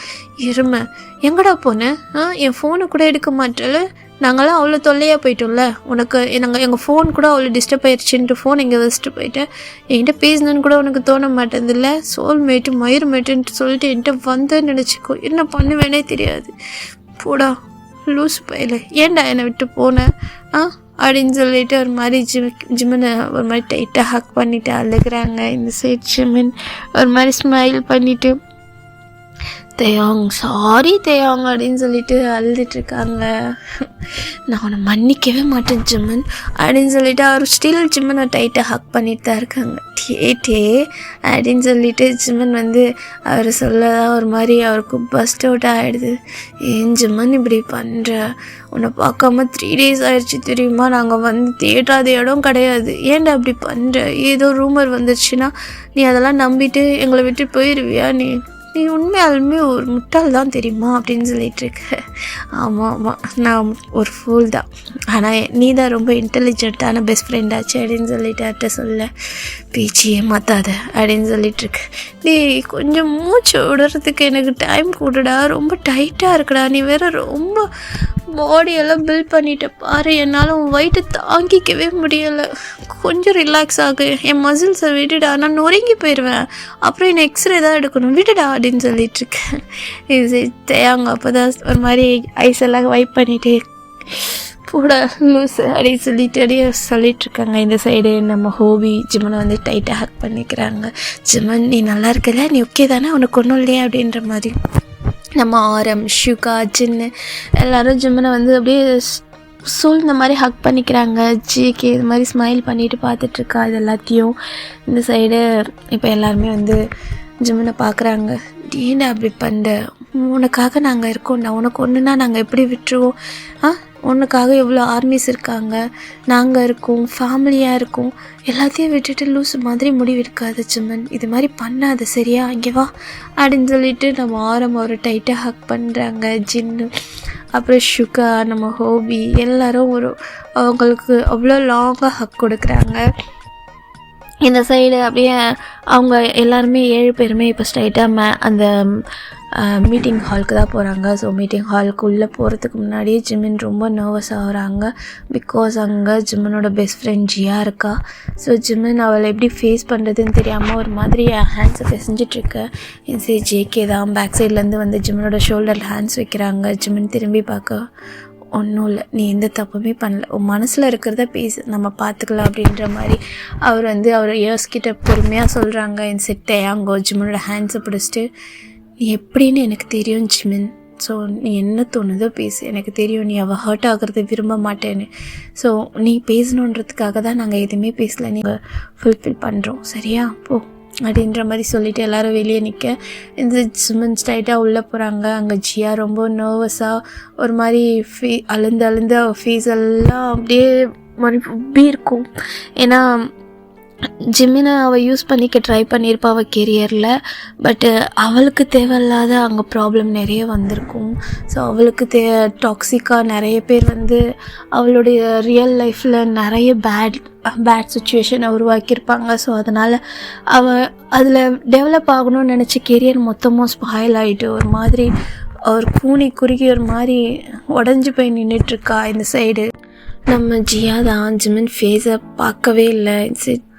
Speaker 2: இருமை எங்கடா போனேன், என் ஃபோனை கூட எடுக்க மாட்டேல, நாங்களாம் அவ்வளோ தொல்லையாக போயிட்டோம்ல, உனக்கு எங்கள் ஃபோன் கூட அவ்வளோ டிஸ்டர்ப் ஆயிடுச்சுன்ட்டு ஃபோன் எங்கே வச்சுட்டு போயிட்டேன், என்கிட்ட பேசணுன்னு கூட உனக்கு தோண மாட்டேதில்ல, சோல்மேட்டு மயிர்மேட்டுன்ட்டு சொல்லிட்டு என்கிட்ட வந்தேன்னு நினச்சிக்கோ, என்ன பண்ணுவேனே தெரியாது, போடா லூஸ் பையில, ஏன்டா என்னை விட்டு போனேன் அப்படின்னு சொல்லிட்டு ஒரு மாதிரி ஜிம்மனை ஒரு மாதிரி டைட்டாக ஹக் பண்ணிவிட்டு அழுகிறாங்க. இந்த சைட் ஜிம்மன் ஒரு மாதிரி ஸ்மைல் பண்ணிவிட்டு தேயாங் சாரி தேயாங் அப்படின்னு சொல்லிட்டு அழுதுட்ருக்காங்க. நான் உன்னை மன்னிக்கவே மாட்டேன் ஜிம்மன் அப்படின்னு சொல்லிட்டு அவர் ஸ்டில் ஜிம்மனை டைட்டாக ஹக் பண்ணிட்டு தான் இருக்காங்க. டே அப்படின்னு சொல்லிட்டு ஜிம்மன் வந்து அவர் சொல்லதான் ஒரு மாதிரி அவருக்கு பஸ்ட் அவுட் ஆகிடுது. ஏன் ஜிம்மன் இப்படி பண்ணுற, உன்னை பார்க்காம 3 days ஆயிடுச்சு தெரியுமா, நாங்கள் வந்து தேடாத இடம் கிடையாது, ஏன்டா அப்படி பண்ணுற, ஏதோ ரூமர் வந்துருச்சுன்னா நீ அதெல்லாம் நம்பிட்டு எங்களை விட்டு போயிடுவியா, நீ நீ உண்மையாலுமே ஒரு முட்டாள் தான் தெரியுமா அப்படின்னு சொல்லிகிட்ருக்க. ஆமாம் ஆமாம், நான் ஒரு ஃபூல் தான், ஆனால் நீ தான் ரொம்ப இன்டெலிஜென்ட்டான பெஸ்ட் ஃப்ரெண்டாச்சு அப்படின்னு சொல்லிட்டு அட்ட சொல்ல. பேச்சியே மாற்றாத அப்படின்னு சொல்லிகிட்ருக்கு. நீ கொஞ்சம் மூச்சு விடுறதுக்கு எனக்கு டைம் கொடுடா, ரொம்ப டைட்டாக இருக்குடா, நீ வேறு ரொம்ப பாடியெல்லாம் பில்ட் பண்ணிட்ட பாரு, என்னால் உன் வெயிட்டை தாங்கிக்கவே முடியலை, கொஞ்சம் ரிலாக்ஸ் ஆகு, என் மசில்ஸை விடுடா, நான் நொறுங்கி போயிடுவேன், அப்புறம் என்னை எக்ஸ்ரே தான் எடுக்கணும், விடுடா அப்படின்னு சொல்லிகிட்ருக்கேன். இது தேங்க அப்போ தான் ஒரு மாதிரி ஐஸ் எல்லாம் வைப் பண்ணிவிட்டு கூட லூஸ் அப்படின்னு சொல்லிகிட்ருக்காங்க. இந்த சைடு நம்ம ஹோபி ஜிமனை வந்து டைட்டாக ஹக் பண்ணிக்கிறாங்க. ஜிமன் நீ நல்லா இருக்கல, நீ ஓகே தானே, உனக்கு ஒன்றும் இல்லையா அப்படின்ற மாதிரி. நம்ம ஆரம் ஷுகா ஜின்னு எல்லோரும் ஜிம்மனை வந்து அப்படியே இந்த மாதிரி ஹக் பண்ணிக்கிறாங்க. ஜிகே இது மாதிரி ஸ்மைல் பண்ணிட்டு பார்த்துட்ருக்கா இது எல்லாத்தையும். இந்த சைடு இப்போ எல்லாருமே வந்து ஜிம்மனை பார்க்குறாங்க. ஏன்டா அப்படி பண்ணுற, உனக்காக நாங்கள் இருக்கோம்டா, உனக்கு ஒன்றுனா நாங்கள் எப்படி விட்டுருவோம், உனக்காக எவ்வளோ ஆர்மிஸ் இருக்காங்க, நாங்கள் இருக்கோம், ஃபேமிலியாக இருக்கோம், எல்லாத்தையும் விட்டுட்டு லூஸ் மாதிரி முடிவு இருக்காது ஜிம்மன், இது மாதிரி பண்ணாது சரியா, இங்கே வா அப்படின்னு சொல்லிட்டு நம்ம ஆரம் ஒரு டைட்டாக ஹக் பண்ணுறாங்க. ஜின்னு அப்புறம் ஷுகா நம்ம ஹோபி எல்லாரும் அவங்களுக்கு அவ்வளோ லாங்காக ஹக் கொடுக்குறாங்க. இந்த சைடு அப்படியே அவங்க எல்லாருமே 7 பேருமே இப்போ ஸ்ட்ரைட்டாக அந்த மீட்டிங் ஹாலுக்கு தான் போகிறாங்க. ஸோ மீட்டிங் ஹாலுக்கு உள்ளே போகிறதுக்கு முன்னாடியே ஜிமின் ரொம்ப நர்வஸ் ஆகுறாங்க. பிகாஸ் அங்கே ஜிம்மனோட பெஸ்ட் ஃப்ரெண்ட் ஜியா இருக்கா. ஸோ ஜிமின் அவளை எப்படி ஃபேஸ் பண்ணுறதுன்னு தெரியாமல் ஒரு மாதிரி ஹேண்ட்ஸை பிசைஞ்சிட்ருக்க. சரி ஜேகே தான் பேக் சைட்லேருந்து வந்து ஜிம்மனோட ஷோல்டரில் ஹேண்ட்ஸ் வைக்கிறாங்க. ஜிமின் திரும்பி பார்க்க, ஒன்றும் இல்லை, நீ எந்த தப்புமே பண்ணல, உன் மனசில் இருக்கிறத பேசு, நம்ம பார்த்துக்கலாம் அப்படின்ற மாதிரி அவர் வந்து அவர் இயர்ஸ்கிட்ட பொறுமையாக சொல்கிறாங்க. என் செட்டை அங்கே ஜிம்மனோட ஹேண்ட்ஸை பிடிச்சிட்டு, நீ எப்படின்னு எனக்கு தெரியும் ஜிமின், ஸோ நீ என்ன தோணுதோ பேசு, எனக்கு தெரியும் நீ அவள் ஹர்ட் ஆகிறத விரும்ப மாட்டேன்னு, ஸோ நீ பேசணுன்றதுக்காக தான் நாங்கள் எதுவுமே பேசலை, நீங்கள் ஃபுல்ஃபில் பண்ணுறோம் சரியா போ அப்படின்ற மாதிரி சொல்லிவிட்டு எல்லோரும் வெளியே நிற்க. இந்த ஜிமின் ஸ்ட்ரைட்டாக உள்ளே போகிறாங்க. அங்கே ஜியா ரொம்ப நர்வஸாக ஒரு மாதிரி அழுந்த ஃபேஸ் எல்லாம் அப்படியே மாதிரி உப்பி இருக்கும். ஏன்னா ஜிம்மினை அவள் யூஸ் பண்ணிக்க ட்ரை பண்ணியிருப்பா அவள் கெரியரில். பட்டு அவளுக்கு தேவையில்லாத அங்கே ப்ராப்ளம் நிறைய வந்திருக்கும். ஸோ அவளுக்கு டாக்ஸிக்காக நிறைய பேர் வந்து அவளுடைய ரியல் லைஃப்பில் நிறைய பேட் சுச்சுவேஷனை உருவாக்கியிருப்பாங்க. ஸோ அதனால் அவள் அதில் டெவலப் ஆகணும்னு நினச்ச கெரியர் மொத்தமாக ஸ்பாயில் ஆகிட்டு ஒரு மாதிரி அவர் கூனி குறுகி ஒரு மாதிரி உடஞ்சி போய் நின்றுட்டுருக்கா. இந்த சைடு நம்ம ஜியா தான் ஜிமின் ஃபேஸை பார்க்கவே இல்லை.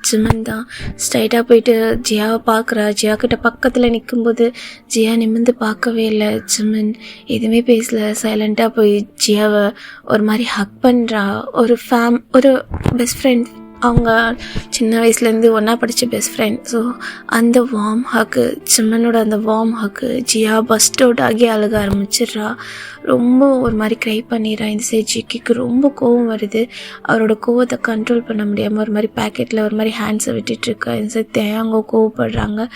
Speaker 2: ஜிமன் தான் ஸ்ட்ரைட்டாக போயிட்டு ஜியாவை பார்க்குறா. ஜியா கிட்ட பக்கத்தில் நிற்கும்போது ஜியா நிமிர்ந்து பார்க்கவே இல்லை. ஜிமன் எதுவுமே பேசலை, சைலண்ட்டாக போய் ஜியாவை ஒரு மாதிரி ஹக் பண்ணுறா. ஒரு பெஸ்ட் ஃப்ரெண்ட், அவங்க சின்ன வயசுலேருந்து ஒன்றா படித்த பெஸ்ட் ஃப்ரெண்ட். ஸோ அந்த வார்ம் ஹக்கு, ஜிம்மனோட அந்த வார்ம் ஹக்கு, ஜியா பஸ்ட் அவுட் ஆகி அழுக ஆரம்பிச்சிடுறா. ரொம்ப ஒரு மாதிரி க்ரை பண்ணிடுறா. இந்த சைட் ஜிக்கிக்கு ரொம்ப கோவம் வருது. அவரோட கோவத்தை கண்ட்ரோல் பண்ண முடியாமல் ஒரு மாதிரி பேக்கெட்டில் ஒரு மாதிரி ஹேண்ட்ஸை விட்டுட்டுருக்கா. இந்த சைட் தேயாங்கோ கோவப்படுறாங்க.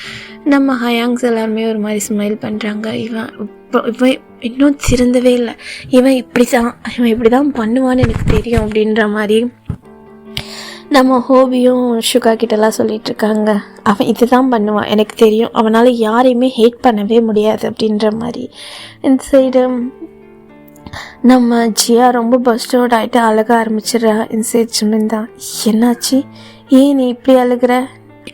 Speaker 2: நம்ம ஹயாங்ஸ் எல்லாருமே ஒரு மாதிரி ஸ்மைல் பண்ணுறாங்க. இவன் இன்னும் திருந்தவே இல்லை, இவன் இப்படி தான் பண்ணுவான்னு எனக்கு தெரியும் அப்படின்ற மாதிரி நம்ம ஹோபியும் ஷுகா கிட்டலாம் சொல்லிகிட்ருக்காங்க. அவன் இது தான் பண்ணுவான் எனக்கு தெரியும், அவனால் யாரையுமே ஹேட் பண்ணவே முடியாது அப்படின்ற மாதிரி. இந்த சைடு நம்ம ஜியா ரொம்ப பஸ்ட் அவுட் ஆகிட்டு அழக ஆரம்பிச்சிடுறா. இந்த சைடு ஜிமின் தான், என்னாச்சு, ஏன் நீ இப்படி அழுகிற,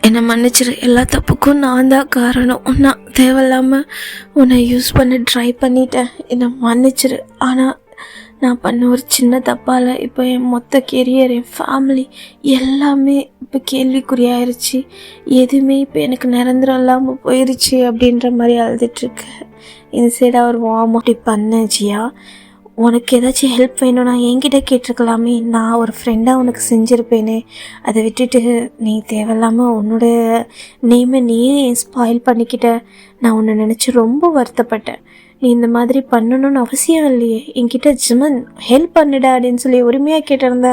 Speaker 2: என்னை மன்னிச்சிரு, எல்லா தப்புக்கும் நான் தான் காரணம், நான் தேவையில்லாமல் உன்னை யூஸ் பண்ண ட்ரை பண்ணிட்டேன், என்னை மன்னிச்சிரு. ஆனால் நான் பண்ண ஒரு சின்ன தப்பால் இப்போ என் மொத்த கெரியர், என் ஃபேமிலி எல்லாமே இப்போ கேள்விக்குறியாயிருச்சு, எதுவுமே இப்போ எனக்கு நிரந்தரம் இல்லாமல் போயிடுச்சு அப்படின்ற மாதிரி அழுதுட்டுருக்கேன். இந்த சைடு அவர் வார்ம் அப்படி பண்ண ஜியா, உனக்கு ஏதாச்சும் ஹெல்ப் வேணும்னா என்கிட்ட கேட்டிருக்கலாமே, நான் ஒரு ஃப்ரெண்டாக உனக்கு செஞ்சுருப்பேனே, அதை விட்டுட்டு நீ தேவையில்லாமல் உன்னோட நேமை நீயே ஸ்பாயில் பண்ணிக்கிட்ட, நான் உன்னை நினச்சி ரொம்ப வருத்தப்பட்டேன், நீ இந்த மாதிரி பண்ணணும்னு அவசியம் இல்லையே, என்கிட்ட ஜிமன் ஹெல்ப் பண்ணிடா அப்படின்னு சொல்லி உரிமையாக கேட்டிருந்தா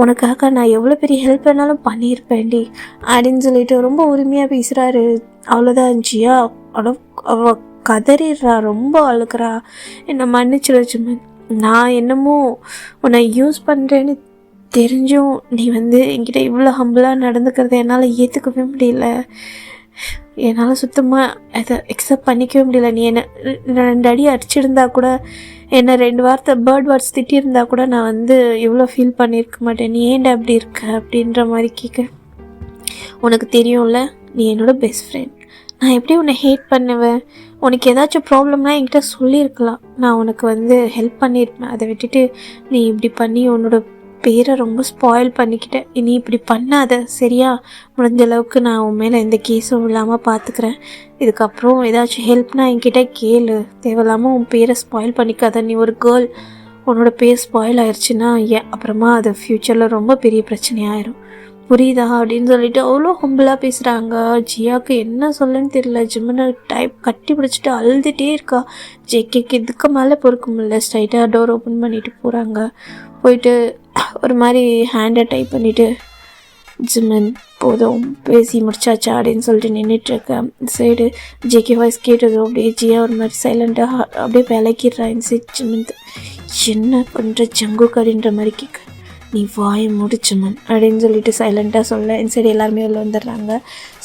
Speaker 2: உனக்காக நான் எவ்வளோ பெரிய ஹெல்ப் வேணாலும் பண்ணியிருப்பேன்டி அப்படின்னு சொல்லிட்டு ரொம்ப உரிமையாக பேசுகிறாரு. அவ்வளோதான் ஜியா அவ கதறிடுறா, ரொம்ப அழுக்கிறா, என்னை மன்னிச்சிட ஜிமன், நான் என்னமோ உன்னை யூஸ் பண்ணுறேன்னு தெரிஞ்சும் நீ வந்து என்கிட்ட இவ்வளோ ஹம்பிளாக நடந்துக்கிறத என்னால் ஏற்றுக்கவே முடியல,
Speaker 3: என்னால் சுத்தமாக அதை அக்செப்ட் பண்ணிக்கவே முடியல. நீ என்ன 2 அடி அடிச்சிருந்தா கூட, என்னை 2 வார்த்தை பேர்ட் வேர்ட்ஸ் திட்டியிருந்தா கூட நான் வந்து இவ்வளோ ஃபீல் பண்ணியிருக்க மாட்டேன். நீ ஏன்டா அப்படி இருக்க அப்படின்ற மாதிரி கேட்க. உனக்கு தெரியும்ல, நீ என்னோடய பெஸ்ட் ஃப்ரெண்ட். நான் எப்படி உன்னை ஹேட் பண்ணுவேன்? உனக்கு ஏதாச்சும் ப்ராப்ளம்னா என்கிட்ட சொல்லியிருக்கலாம், நான் உனக்கு வந்து ஹெல்ப் பண்ணியிருப்பேன். அதை விட்டுட்டு நீ இப்படி பண்ணி உன்னோட பேரை ரொம்ப ஸ்பாயில் பண்ணிக்கிட்டேன். இனி இப்படி பண்ணாத சரியா? முடிஞ்ச அளவுக்கு நான் உன் மேலே எந்த கேஸும் இல்லாமல் பார்த்துக்கிறேன். இதுக்கப்புறம் ஏதாச்சும் ஹெல்ப்னா என்கிட்ட கேளு. தேவையில்லாமல் உன் பேரை ஸ்பாயில் பண்ணிக்காத. நீ ஒரு கேர்ள், உன்னோட பேர் ஸ்பாயில் ஆயிடுச்சுன்னா அப்புறமா அது ஃப்யூச்சரில் ரொம்ப பெரிய பிரச்சனையாயிரும். புரியுதா அப்படின்னு சொல்லிட்டு அவ்வளோ ஹம்பிளாக பேசுகிறாங்க. ஜியாவுக்கு என்ன சொல்லன்னு தெரியல. ஜிம்மனை கட்டி பிடிச்சிட்டு அழுதுகிட்டே இருக்கா. ஜேகேக்கு இதுக்கு மேலே பொறுக்க முடியல. ஸ்ட்ரைட்டாக டோர் ஓப்பன் பண்ணிட்டு போகிறாங்க. போயிட்டு ஒரு மாதிரி ஹேண்டை டைப் பண்ணிவிட்டு, ஜிம்மன் போதும் பேசி முடிச்சாச்சா அப்படின்னு சொல்லிட்டு நின்றுட்டுருக்கேன். சைடு ஜேகே வாய்ஸ் கேட்டதும் அப்படியே ஜியா ஒரு மாதிரி சைலண்ட்டாக அப்படியே விளக்கிடுறா. இந்த சைடு ஜிம்மன் என்ன பண்ணுற ஜங்குக்காரின்ற மாதிரி கேட்க, நீ வாயை முடிச்சுமன் அப்படின்னு சொல்லிட்டு சைலண்ட்டாக சொல்ல. இந்த சைடு எல்லாருமே உள்ள வந்துடுறாங்க.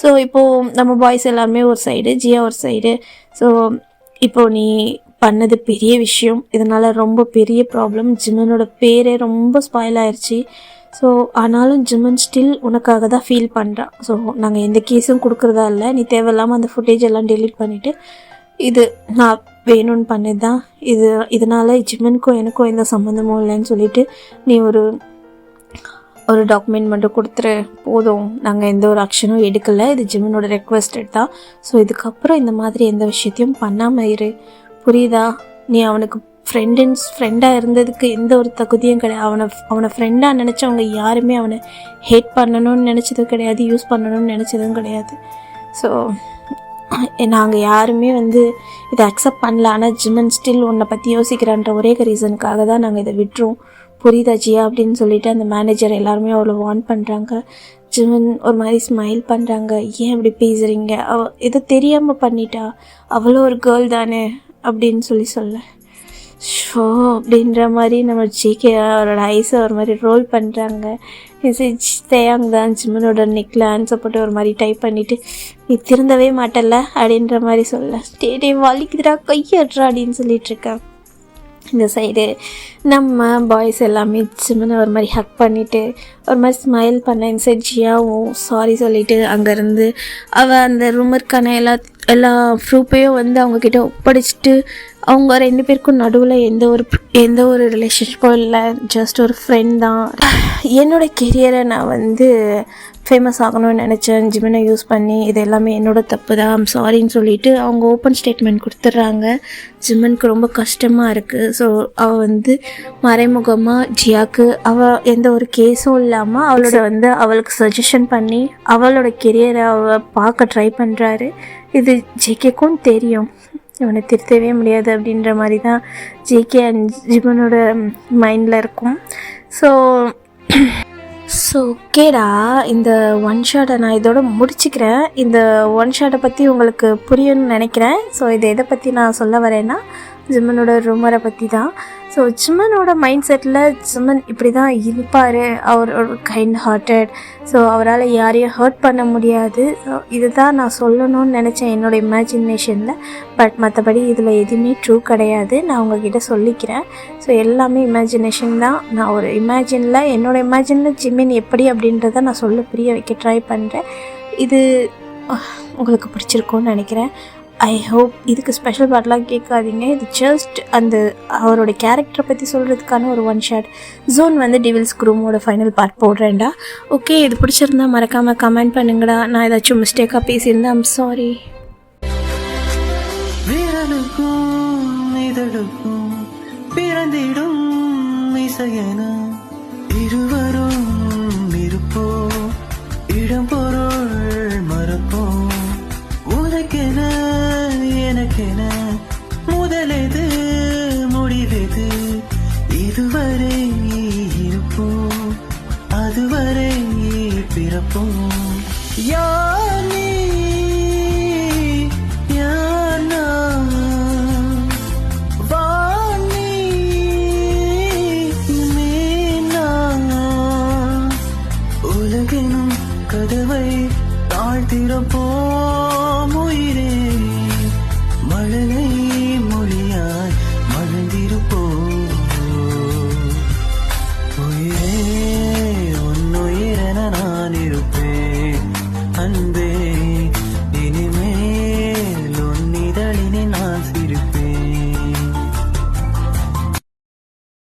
Speaker 3: ஸோ இப்போது நம்ம பாய்ஸ் எல்லாருமே ஒரு சைடு, ஜியா ஒரு சைடு. ஸோ இப்போது நீ பண்ணது பெரிய விஷயம், இதனால் ரொம்ப பெரிய ப்ராப்ளம். ஜிம்மனோட பேரே ரொம்ப ஸ்பாயில் ஆயிடுச்சு. ஸோ ஆனாலும் ஜிம்மன் ஸ்டில் உனக்காக தான் ஃபீல் பண்ணுறான். ஸோ நாங்கள் எந்த கேஸும் கொடுக்குறதா இல்லை. நீ தேவையில்லாமல் அந்த ஃபுட்டேஜ் எல்லாம் டெலீட் பண்ணிவிட்டு, இது நான் வேணும்னு பண்ணது தான், இதனால் ஜிம்மனுக்கும் எனக்கும் எந்த சம்மந்தமும் இல்லைன்னு சொல்லிவிட்டு நீ ஒரு டாக்குமெண்ட் மட்டும் கொடுத்துரு போதும். நாங்கள் எந்த ஒரு ஆக்ஷனும் எடுக்கலை, இது ஜிம்மனோட ரெக்வெஸ்டட் தான். ஸோ இதுக்கப்புறம் இந்த மாதிரி எந்த விஷயத்தையும் பண்ணாமல் இரு, புரியுதா? நீ அவனுக்கு ஃப்ரெண்டாக இருந்ததுக்கு எந்த ஒரு தகுதியும் கிடையாது. அவனை ஃப்ரெண்டாக நினச்சவங்க யாருமே அவனை ஹேட் பண்ணணும்னு நினச்சதும் கிடையாது, யூஸ் பண்ணணும்னு நினச்சதும் கிடையாது. ஸோ நாங்கள் யாருமே வந்து இதை அக்செப்ட் பண்ணல. ஆனால் ஜிம்மன் ஸ்டில் உன்னை பற்றி யோசிக்கிறான்ற ஒரே ரீசனுக்காக தான் நாங்கள் இதை விட்டுறோம், புரியுதா ஜியா அப்படின்னு சொல்லிட்டு அந்த மேனேஜர் எல்லாருமே அவ்வளோ வார்ன் பண்ணுறாங்க. ஜிம்மன் ஒரு மாதிரி ஸ்மைல் பண்ணுறாங்க. ஏன் இப்படி பேசுகிறீங்க? எதோ தெரியாமல் பண்ணிட்டா, அவ்வளோ ஒரு கேர்ள் தானே அப்படின்னு சொல்ல ஷோ அப்படின்ற மாதிரி நம்ம ஜேகே அவரோட ஐஸை ஒரு மாதிரி ரோல் பண்ணுறாங்க. மெசேஜ் தேயாங் தான் ஜிம்மனோட நெக்கில் ஆன்சர் போட்டு ஒரு மாதிரி டைப் பண்ணிவிட்டு, நீ திருந்தவே மாட்டல அப்படின்ற மாதிரி சொல்ல. ஸ்டேடே வலிக்குதுடா கையட்றா அப்படின்னு சொல்லிகிட்ருக்கேன். இந்த சைடு நம்ம பாய்ஸ் எல்லாமே ஜிம்மனை ஒரு மாதிரி ஹக் பண்ணிவிட்டு ஒரு மாதிரி ஸ்மைல் பண்ண. இந்த சைடு ஜியாவும் சாரி சொல்லிவிட்டு அங்கேருந்து அவள் அந்த ரூமருக்கான எல்லா ப்ரூஃபையும் வந்து அவங்கக்கிட்ட ஒப்படைச்சிட்டு, அவங்க 2 பேருக்கும் நடுவில் எந்த ஒரு ரிலேஷன்ஷிப்பும் இல்லை, ஜஸ்ட் ஒரு ஃப்ரெண்ட் தான். என்னோடய கெரியரை நான் வந்து ஃபேமஸ் ஆகணும்னு நினச்சேன், ஜிம்மனை யூஸ் பண்ணி, இது எல்லாமே என்னோட தப்பு தான், சாரின்னு சொல்லிவிட்டு அவங்க ஓப்பன் ஸ்டேட்மெண்ட் கொடுத்துட்றாங்க. ஜிம்மனுக்கு ரொம்ப கஷ்டமாக இருக்குது. ஸோ அவள் வந்து மறைமுகமாக ஜியாவுக்கு அவள் எந்த ஒரு கேஸும் இல்லாமல் அவளுக்கு சஜஷன் பண்ணி அவளோட கெரியரை அவள் பார்க்க ட்ரை பண்ணுறாரு. இது ஜேகேக்கும் தெரியும், இவனை திருத்தவே முடியாது அப்படின்ற மாதிரி தான் ஜேகே அண்ட் ஜிம்மனோட மைண்டில் இருக்கும். ஸோ ஓகேடா, இந்த ஒன் ஷாட்டை நான் இதோட முடிச்சுக்கிறேன். இந்த ஒன் ஷாட்டை பற்றி உங்களுக்கு புரியும்னு நினைக்கிறேன். ஸோ இதை எதை பற்றி நான் சொல்ல வரேன்னா, ஜிம்மனோட ரூமரை பற்றி தான். ஸோ ஜிம்மனோட மைண்ட் செட்டில் ஜிம்மன் இப்படி தான் இருப்பார். அவர் ஒரு கைண்ட் ஹார்ட்டட். ஸோ அவரால் யாரையும் ஹர்ட் பண்ண முடியாது. ஸோ இதுதான் நான் சொல்லணும்னு நினச்சேன் என்னோடய இமேஜினேஷனில். பட் மற்றபடி இதில் எதுவுமே ட்ரூ கிடையாது, நான் உங்ககிட்ட சொல்லிக்கிறேன். ஸோ எல்லாமே இமேஜினேஷன் தான். நான் ஒரு என்னோடய இமேஜினில் ஜிம்மன் எப்படி அப்படின்றத நான் புரிய வைக்க ட்ரை பண்ணுறேன். இது உங்களுக்கு பிடிச்சிருக்கும்னு நினைக்கிறேன். I hope. இதுக்கு ஸ்பெஷல் பார்ட்லாம் கேட்காதீங்க, இது ஜஸ்ட் அந்த அவரோட கேரக்டரை பற்றி சொல்கிறதுக்கான ஒரு ஒன் ஷாட். ஜோன் வந்து டிவில்ஸ் குரூமோட ஃபைனல் பார்ட் போடுறேன்டா. ஓகே, இது பிடிச்சிருந்தா மறக்காமல் கமெண்ட் பண்ணுங்கடா. நான் ஏதாச்சும் மிஸ்டேக்காக பேசியிருந்தேன், ஐம் சாரி.
Speaker 4: இருவரும் இருப்போ இடம் பொருள் மறப்போ, உனக்கென எனக்கென முதலெது முடிவெது, இதுவரை இருப்போம் அதுவரை பிறப்போம்.